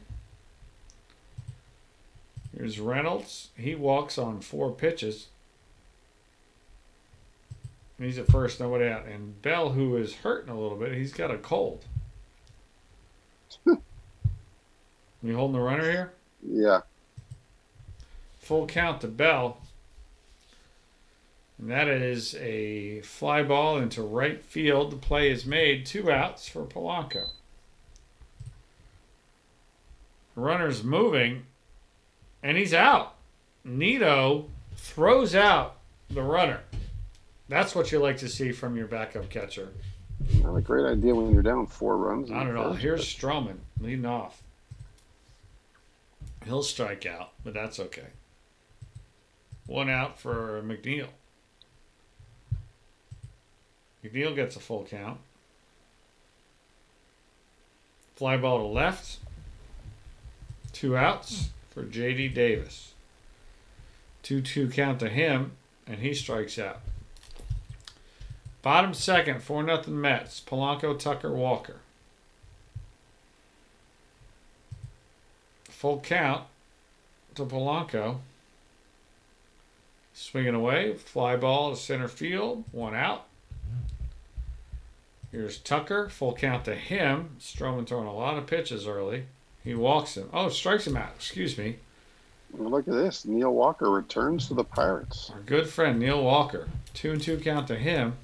Here's Reynolds. He walks on 4 pitches. He's at first, nobody out. And Bell, who is hurting a little bit, he's got a cold. You holding the runner here? Yeah. Full count to Bell. And that is a fly ball into right field. The play is made. 2 outs for Polanco. The runner's moving. And he's out. Nito throws out the runner. That's what you like to see from your backup catcher. Not a great idea when you're down 4 runs. Not at all. Here's Stroman leading off. He'll strike out, but that's okay. 1 out for Mcneil. Mcneil gets a full count. Fly ball to left. 2 outs for J.D. Davis. 2-2 count to him, and he strikes out. Bottom second, 4-0 Mets. Polanco, Tucker, Walker. Full count to Polanco. Swinging away. Fly ball to center field. 1 out. Here's Tucker. Full count to him. Stroman throwing a lot of pitches early. He walks him. Oh, strikes him out. Excuse me. Well, look at this. Neil Walker returns to the Pirates. Our good friend Neil Walker. 2-2 count to him.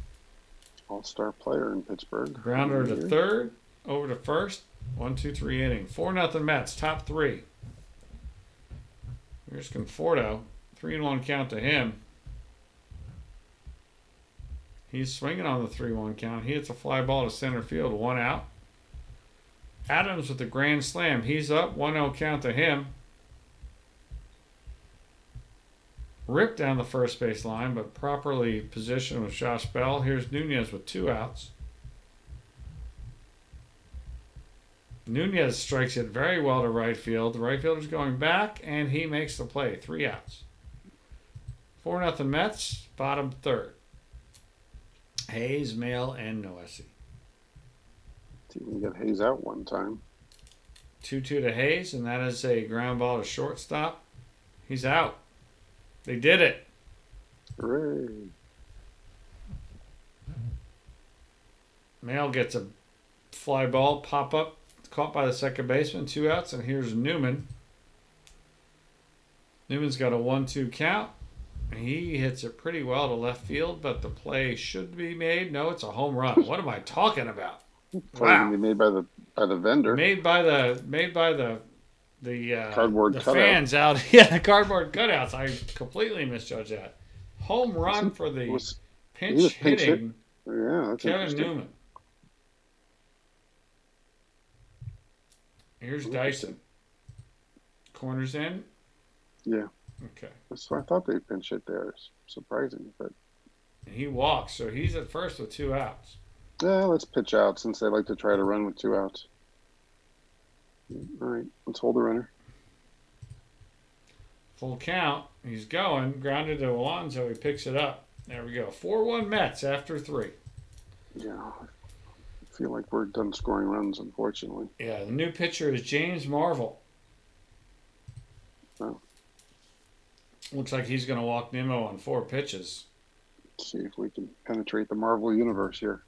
All-star player in Pittsburgh. Grounder to third. Over to first. 1-2-3 inning. 4-0 Mets. Top 3. Here's Conforto. 3-1 count to him. He's swinging on the 3-1 count. He hits a fly ball to center field. 1 out. Adams with the grand slam. He's up. 1-0 count to him. Ripped down the first base line, but properly positioned with Josh Bell. Here's Nunez with 2 outs. Nunez strikes it very well to right field. The right fielder's going back, and he makes the play. 3 outs. 4-0 Mets, bottom third. Hayes, Mcneil, and Noesi. We got Hayes out one time. 2-2 to Hayes, and that is a ground ball to shortstop. He's out. They did it. Hooray. Mcneil gets a fly ball, pop up, caught by the second baseman, 2 outs, and here's Newman. Newman's got a 1-2 count. He hits it pretty well to left field, but the play should be made. No, it's a home run. What am I talking about? Wow. Made by the vendor. Made by the cardboard the cutout. fans out. Yeah, cardboard cutouts. I completely misjudged that. Home run for the pinch hitting that's Kevin Newman. Here's Dyson. Corners in. Yeah. Okay. So I thought they pinch hit there. It's surprising, but he walks, so he's at first with 2 outs. Yeah, let's pitch out since they like to try to run with 2 outs. All right, let's hold the runner. Full count. He's going. Grounded to Alonso. He picks it up. There we go. 4-1 Mets after 3. Yeah, I feel like we're done scoring runs, unfortunately. Yeah, the new pitcher is James Marvel. Oh. Looks like he's going to walk Nimmo on 4 pitches. Let's see if we can penetrate the Marvel universe here.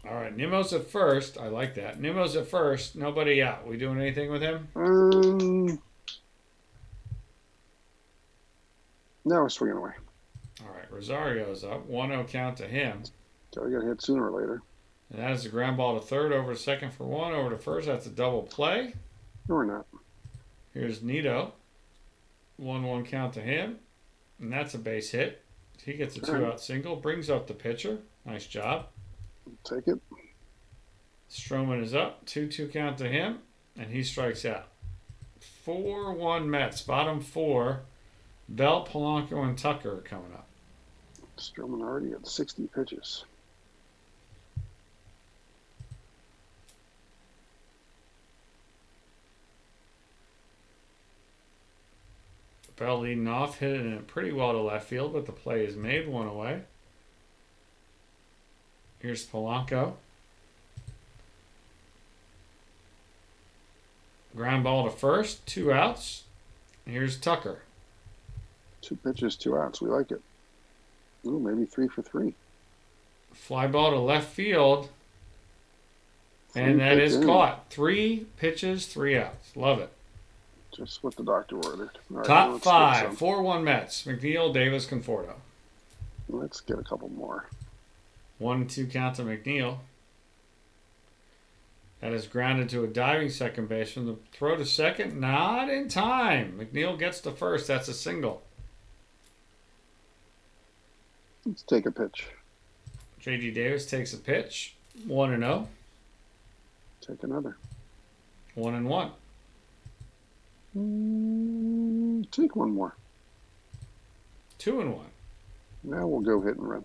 All right, Nimmo's at first. I like that. Nimmo's at first. Nobody out. We doing anything with him? No, we're swinging away. All right, Rosario's up. 1-0 count to him. So we got to hit sooner or later. And that is a ground ball to third, over to second for 1, over to first. That's a double play. No, we're not. Here's Nito. 1-1 count to him. And that's a base hit. He gets a 2-out single. Brings up the pitcher. Nice job. Take it. Stroman is up. 2-2 count to him. And he strikes out. 4-1 Mets. Bottom 4. Bell, Polanco, and Tucker are coming up. Stroman already at 60 pitches. Bell leading off, hitting it pretty well to left field, but the play is made. 1 away. Here's Polanco. Ground ball to first, 2 outs. Here's Tucker. 2 pitches, 2 outs. We like it. Ooh, maybe 3 for 3. Fly ball to left field. And that is caught. 3 pitches, 3 outs. Love it. Just what the doctor ordered. Right, Top 5, 4-1 Mets. Mcneil, Davis, Conforto. Let's get a couple more. 1-2 count to Mcneil. That is grounded to a diving second baseman. The throw to second, not in time. Mcneil gets to first. That's a single. Let's take a pitch. J.D. Davis takes a pitch. 1-0. Take another. 1-1. Take one more. 2-1. Now we'll go hit and run.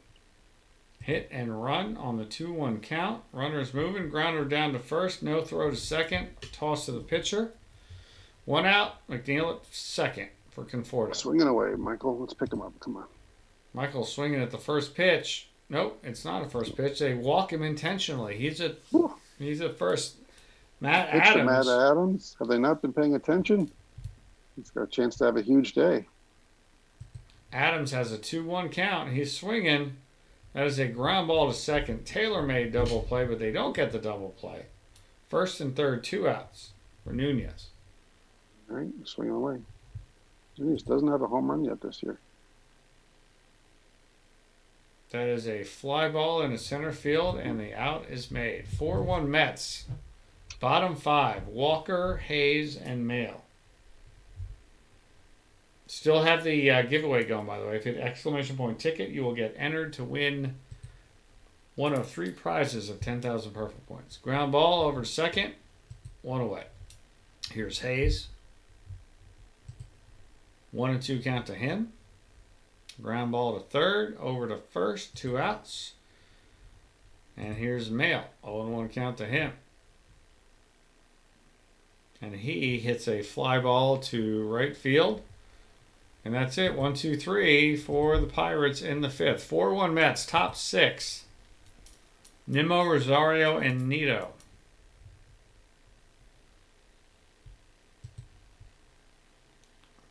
Hit and run on the 2-1 count. Runner's moving. Grounder down to first. No throw to second. Toss to the pitcher. 1 out. Mcneil at second for Conforto. Swinging away, Michael. Let's pick him up. Come on. Michael swinging at the first pitch. Nope, it's not a first pitch. They walk him intentionally. He's at first. Matt Adams. Have they not been paying attention? He's got a chance to have a huge day. Adams has a 2-1 count. He's swinging. That is a ground ball to second. Taylor made double play, but they don't get the double play. First and third, 2 outs for Nunez. All right, swinging away. Nunez doesn't have a home run yet this year. That is a fly ball in the center field, and the out is made. 4-1 Mets. Bottom 5, Walker, Hayes, and Mcneil. Still have the giveaway going, by the way. If you hit exclamation point ticket, you will get entered to win One of 3 prizes of 10,000 perfect points. Ground ball over to second. 1 away. Here's Hayes. 1 and 2 count to him. Ground ball to third. Over to first. 2 outs. And here's Mcneil. 0 and 1 count to him. And he hits a fly ball to right field. And that's it. 1, 2, 3 for the Pirates in the 5th. 4-1 Mets. Top 6. Nimmo, Rosario, and Nito.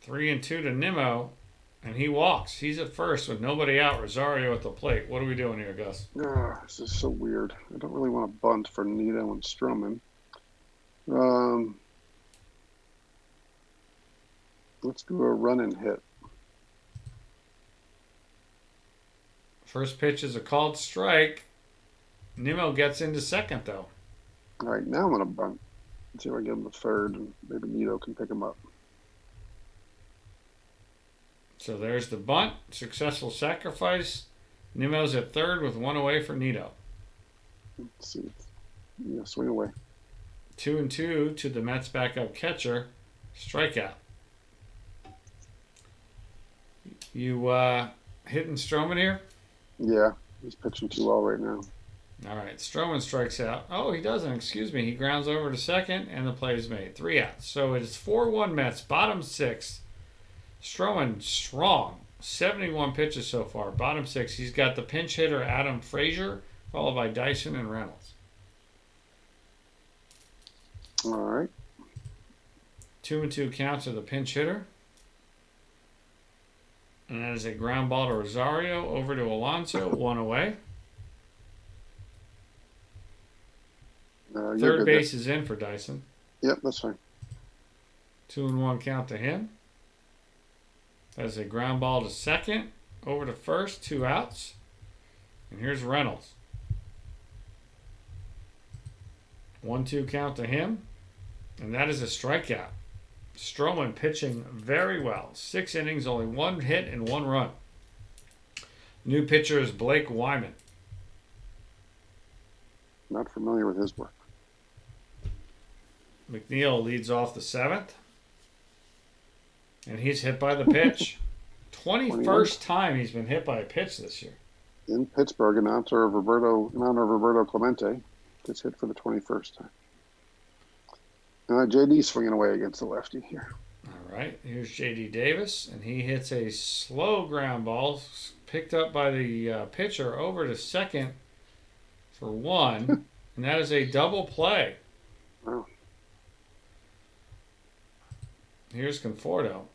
3 and 2 to Nimmo, and he walks. He's at first with nobody out. Rosario at the plate. What are we doing here, Gus? This is so weird. I don't really want to bunt for Nito and Stroman. Let's do a run and hit. First pitch is a called strike. Nimmo gets into second, though. All right, now I'm going to bunt. Let's see if I get him to third, and maybe Nito can pick him up. So there's the bunt. Successful sacrifice. Nimmo's at third with 1 away for Nito. Let's see. Yeah, swing away. 2 and 2 to the Mets backup catcher. Strikeout. You hitting Stroman here? Yeah, he's pitching too well right now. All right, Stroman strikes out. Oh, he doesn't. Excuse me. He grounds over to second, and the play is made. 3 outs. So it is 4-1 Mets, bottom 6. Stroman strong. 71 pitches so far. Bottom 6. He's got the pinch hitter Adam Frazier, followed by Dyson and Reynolds. All right. 2 and 2 count to the pinch hitter. And that is a ground ball to Rosario. Over to Alonso. 1 away. Third base is in for Dyson. Yep, that's fine. 2 and 1 count to him. That's a ground ball to second. Over to first. 2 outs. And here's Reynolds. 1-2 count to him. And that is a strikeout. Stroman pitching very well. 6 innings, only 1 hit and 1 run. New pitcher is Blake Wyman. Not familiar with his work. Mcneil leads off the 7th. And he's hit by the pitch. 21st time he's been hit by a pitch this year. In Pittsburgh, in honor of Roberto Clemente, gets hit for the 21st time. JD's swinging away against the lefty here. All right, here's JD Davis, and he hits a slow ground ball picked up by the pitcher over to second for 1, and that is a double play. Wow. Here's Conforto.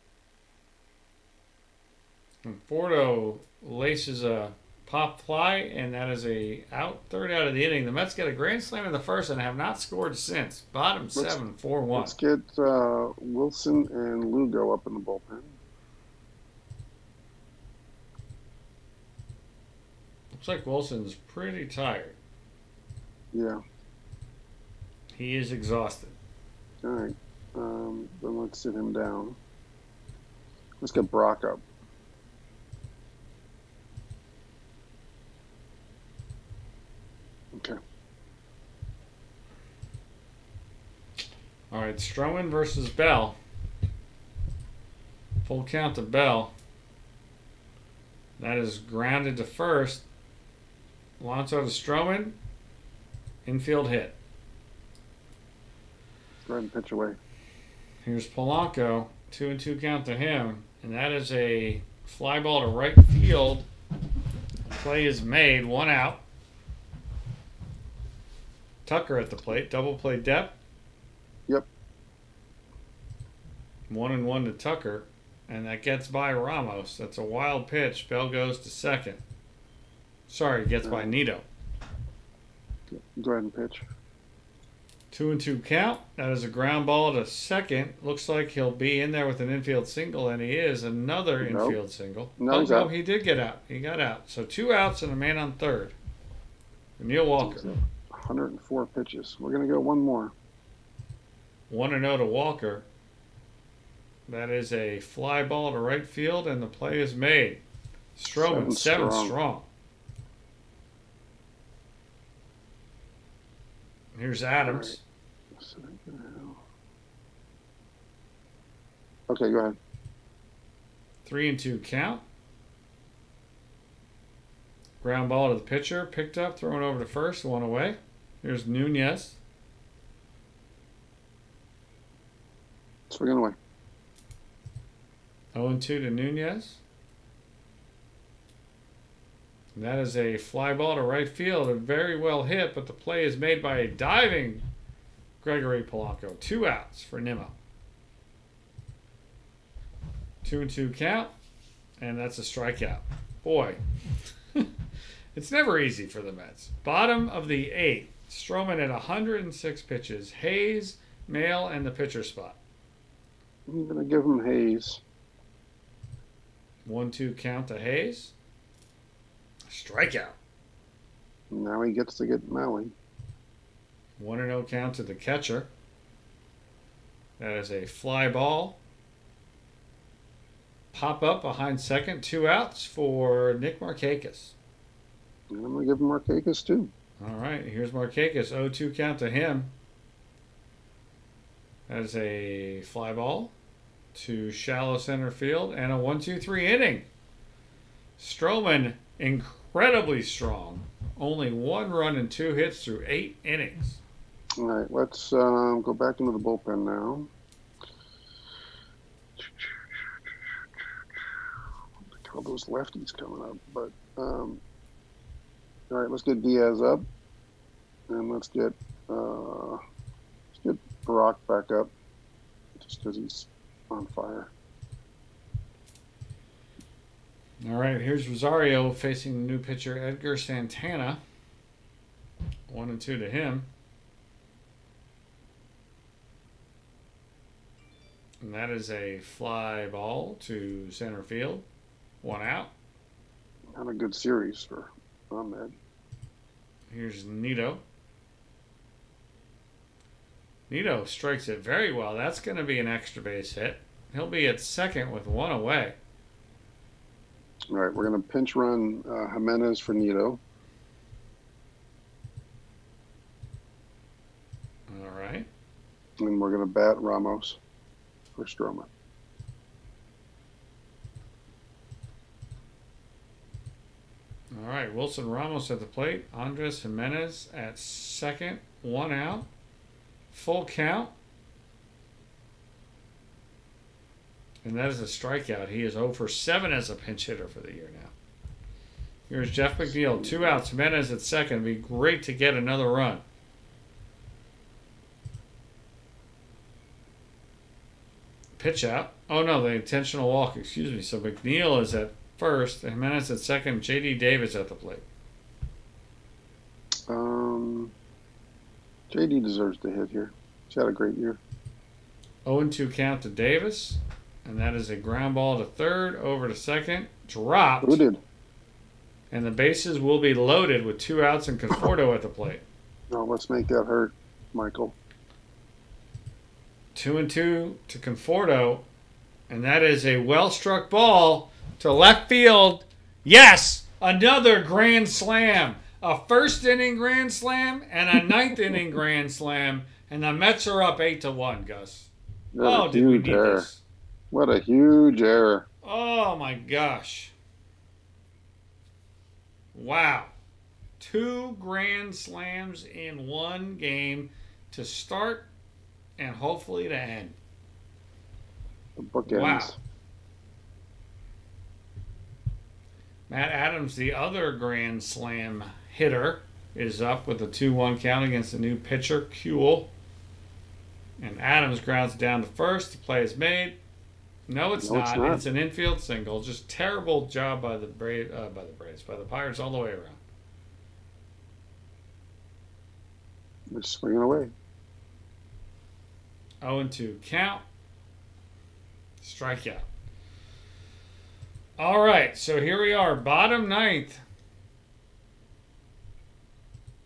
Conforto laces a pop fly, and that is a third out of the inning. The Mets get a grand slam in the first and have not scored since. Bottom 7, 4-1. Let's get Wilson and Lugo up in the bullpen. Looks like Wilson's pretty tired. Yeah. He is exhausted. All right. Then let's sit him down. Let's get Brock up. Okay. All right, Stroman versus Bell. Full count to Bell. That is grounded to first. Alonso to Stroman. Infield hit. Go ahead and pitch away. Here's Polanco. 2 and 2 count to him. And that is a fly ball to right field. Play is made. 1 out. Tucker at the plate. Double play depth. Yep. 1 and 1 to Tucker. And that gets by Ramos. That's a wild pitch. Bell goes to second. Sorry, gets by Nito. Go ahead and pitch. 2 and 2 count. That is a ground ball to second. Looks like he'll be in there with an infield single, and he is. Another infield single. No, he did get out. He got out. So 2 outs and a man on third. Neil Walker. 104 pitches. We're going to go one more. 1-0 to Walker. That is a fly ball to right field, and the play is made. Stroman, 7 strong. Here's Adams. Okay, go ahead. 3-2 count. Ground ball to the pitcher. Picked up, thrown over to first, one away. Here's Nunez. Swinging away. 0-2 to Nunez. And that is a fly ball to right field. A very well hit, but the play is made by a diving Gregory Polanco. 2 outs for Nimmo. 2-2 count. And that's a strikeout. Boy, it's never easy for the Mets. Bottom of the 8th. Stroman at 106 pitches. Hayes, Mcneil, and the pitcher spot. I'm going to give him Hayes. 1-2 count to Hayes. Strikeout. Now he gets to get Maui. 1-0 count to the catcher. That is a fly ball. Pop up behind second. 2 outs for Nick Markakis. And I'm going to give him Markakis too. All right, here's Markakis. 0-2 count to him. That is a fly ball to shallow center field and a 1-2-3 inning. Stroman incredibly strong. Only 1 run and 2 hits through 8 innings. All right, let's go back into the bullpen now. All those lefties coming up, but all right, let's get Diaz up, and let's get Barack back up, just because he's on fire. All right, here's Rosario facing the new pitcher Edgar Santana. 1-2 to him. And that is a fly ball to center field. 1 out. Not a good series for Ahmed. Here's Nito. Nito strikes it very well. That's going to be an extra base hit. He'll be at second with 1 away. All right, we're going to pinch run Jimenez for Nito. All right. And we're going to bat Ramos for Stroman. All right, Wilson Ramos at the plate. Andres Jimenez at second. 1 out. Full count. And that is a strikeout. He is 0 for 7 as a pinch hitter for the year now. Here's Jeff McNeil. 2 outs. Jimenez at second. It'd be great to get another run. Pitch out. Oh, no, the intentional walk. Excuse me. So McNeil is at first. Jimenez at second. J.D. Davis at the plate. J.D. deserves to hit here. He's had a great year. 0-2 count to Davis. And that is a ground ball to third, over to second, dropped. Who did? And the bases will be loaded with 2 outs and Conforto at the plate. No, let's make that hurt, Michael. 2-2 to Conforto. And that is a well-struck ball to left field. Yes! Another grand slam. A first-inning grand slam and a ninth-inning grand slam. And the Mets are up 8-1, Gus. Oh, did we need this? What a huge error. Oh, my gosh. Wow. 2 grand slams in 1 game to start and hopefully to end. The bookends. Wow. Matt Adams, the other grand slam hitter, is up with a 2-1 count against the new pitcher, Kuehl. And Adams grounds down to first. The play is made. No, it's not. It's an infield single. Just terrible job by the Braves, by the Pirates all the way around. They're swinging away. 0-2 count. Strikeout. All right, so here we are, bottom 9th.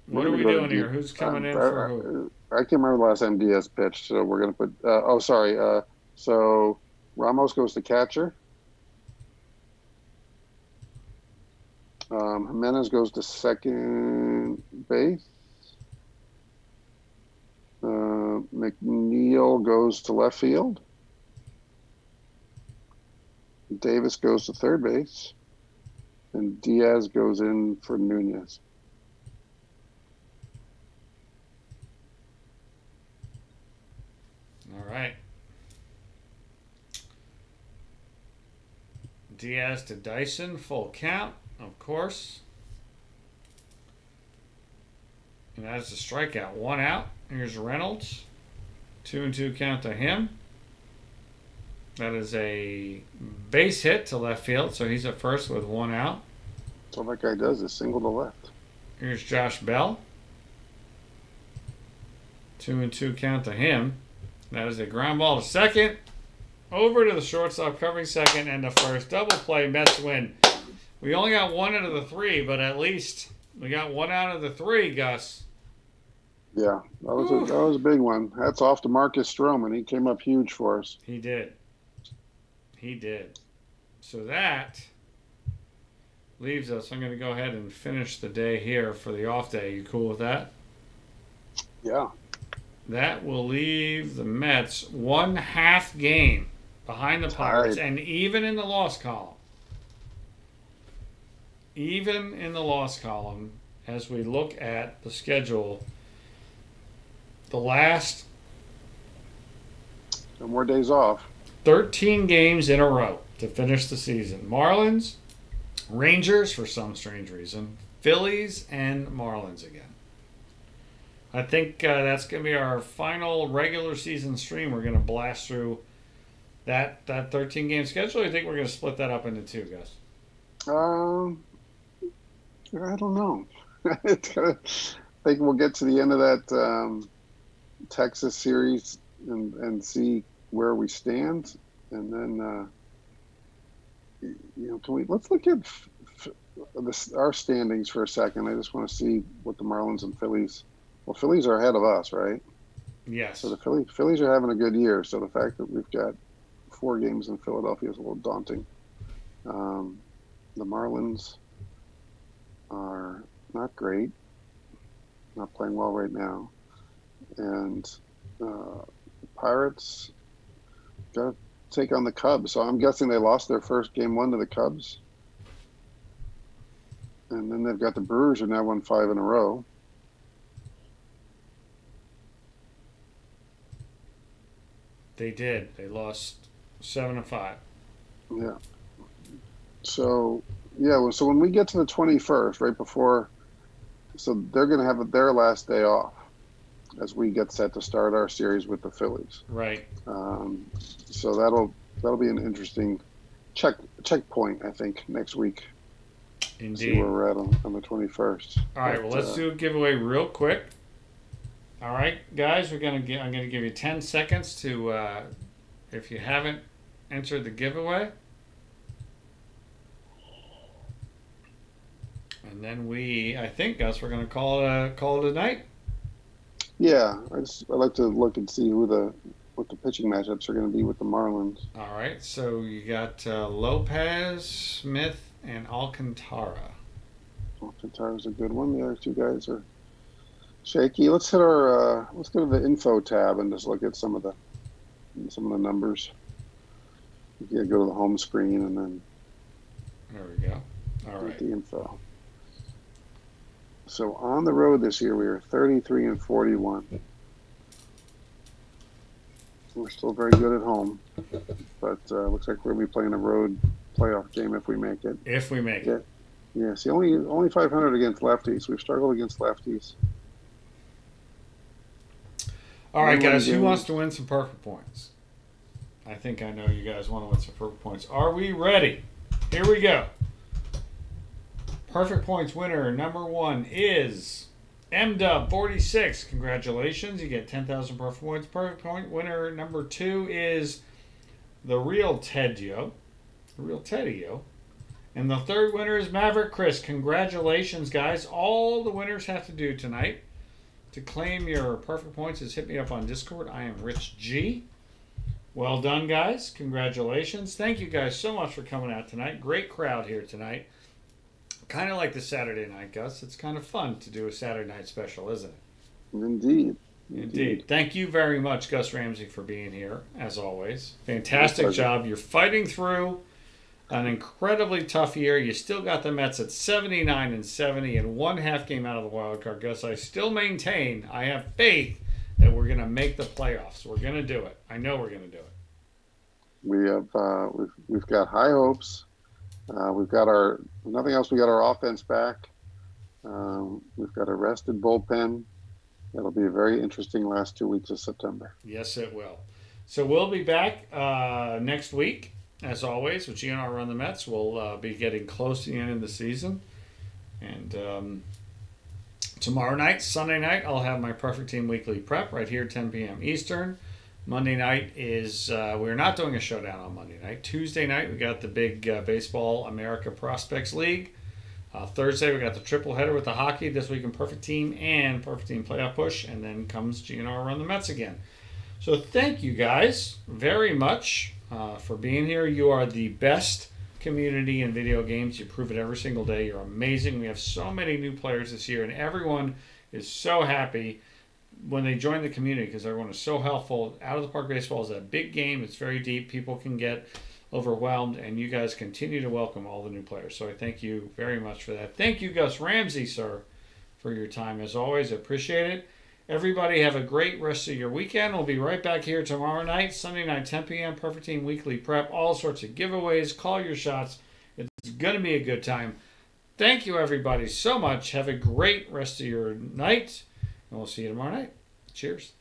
What are we doing here? Who's coming in for who? I can't remember the last time Diaz pitched, so we're going to put so Ramos goes to catcher. Jimenez goes to second base. McNeil goes to left field. Davis goes to third base. And Diaz goes in for Nunez. All right. Diaz to Dyson, full count, of course. And that's a strikeout. 1 out. Here's Reynolds. 2-2 count to him. That is a base hit to left field, so he's at first with 1 out. That's all that guy does is single to left. Here's Josh Bell. 2-2 count to him. That is a ground ball to second. Over to the shortstop, covering second and the first. Double play, Mets win. We only got 1 out of the 3, but at least we got 1 out of the 3, Gus. Yeah, that was a big one. Hats off to Marcus Stroman. He came up huge for us. He did. So that leaves us. I'm going to go ahead and finish the day here for the off day. You cool with that? Yeah. That will leave the Mets 1/2 game behind the Pirates, and even in the loss column. Even in the loss column, as we look at the schedule, the last No more days off. 13 games in a row to finish the season. Marlins, Rangers for some strange reason, Phillies, and Marlins again. I think that's going to be our final regular season stream. We're going to blast through that 13-game schedule. I think we're going to split that up into 2, Gus. I don't know. I think we'll get to the end of that Texas series and see where we stand, and then let's look at our standings for a second. I just want to see what the Marlins and Phillies. Well, Phillies are ahead of us, right? Yes. So the Phillies are having a good year. So the fact that we've got 4 games in Philadelphia is a little daunting. The Marlins are not great, not playing well right now, and the Pirates got to take on the Cubs. So I'm guessing they lost their first game 1 to the Cubs, and then they've got the Brewers, who now won 5 in a row. They did. They lost 7-5. Yeah. So when we get to the 21st, right before, so they're going to have their last day off as we get set to start our series with the Phillies. Right. So that'll be an interesting checkpoint, I think, next week. Indeed. See where we're at on the 21st. All right. Well, let's do a giveaway real quick. All right, guys, I'm going to give you 10 seconds to, if you haven't entered the giveaway. And then I think, Gus, we're going to call it a night. Yeah, I'd like to look and see what the pitching matchups are going to be with the Marlins. All right, so you got Lopez, Smith, and Alcantara. Alcantara's a good one. The other 2 guys are shaky. Let's hit let's go to the info tab and just look at some of the numbers. You go to the home screen and then there we go. All right. The info. So on the road this year, we are 33-41. We're still very good at home, but looks like we're going to be playing a road playoff game if we make it. If we make it. Yeah. See, only 500 against lefties. We've struggled against lefties. All right, guys, who wants to win some perfect points? I think I know you guys want to win some perfect points. Are we ready? Here we go. Perfect points winner number 1 is MW46. Congratulations. You get 10,000 perfect points. Perfect point winner number 2 is the real Tedio. And the third winner is Maverick Chris. Congratulations, guys. All the winners have to do tonight to claim your perfect points is hit me up on Discord. I am Rich G. Well done, guys. Congratulations. Thank you guys so much for coming out tonight. Great crowd here tonight. Kind of like the Saturday night, Gus. It's kind of fun to do a Saturday night special, isn't it? Indeed. Indeed. Thank you very much, Gus Ramsey, for being here, as always. Fantastic job. You're fighting through an incredibly tough year. You still got the Mets at 79 and 70 and one half game out of the wild card. Gus, I still maintain, I have faith that we're going to make the playoffs. We're going to do it. I know we're going to do it. We have we've got high hopes. We've got our nothing else. We got our offense back. We've got a rested bullpen. It'll be a very interesting last 2 weeks of September. Yes, it will. So we'll be back next week, as always, with GnR Run the Mets. We'll be getting close to the end of the season. And tomorrow night, Sunday night, I'll have my Perfect Team Weekly Prep right here, 10 p.m. Eastern. Monday night is, we're not doing a showdown on Monday night. Tuesday night, we got the big Baseball America Prospects League. Thursday, we got the triple header with the hockey, This Week in Perfect Team, and Perfect Team Playoff Push. And then comes GnR Run the Mets again. So thank you guys very much for being here. You are the best community in video games. You prove it every single day. You're amazing. We have so many new players this year, and everyone is so happy when they join the community because everyone is so helpful. Out of the Park Baseball is a big game. It's very deep. People can get overwhelmed, and you guys continue to welcome all the new players. So I thank you very much for that. Thank you, Gus Ramsey, sir, for your time. As always, I appreciate it. Everybody have a great rest of your weekend. We'll be right back here tomorrow night, Sunday night, 10 p.m., Perfect Team Weekly Prep. All sorts of giveaways. Call your shots. It's going to be a good time. Thank you, everybody, so much. Have a great rest of your night, and we'll see you tomorrow night. Cheers.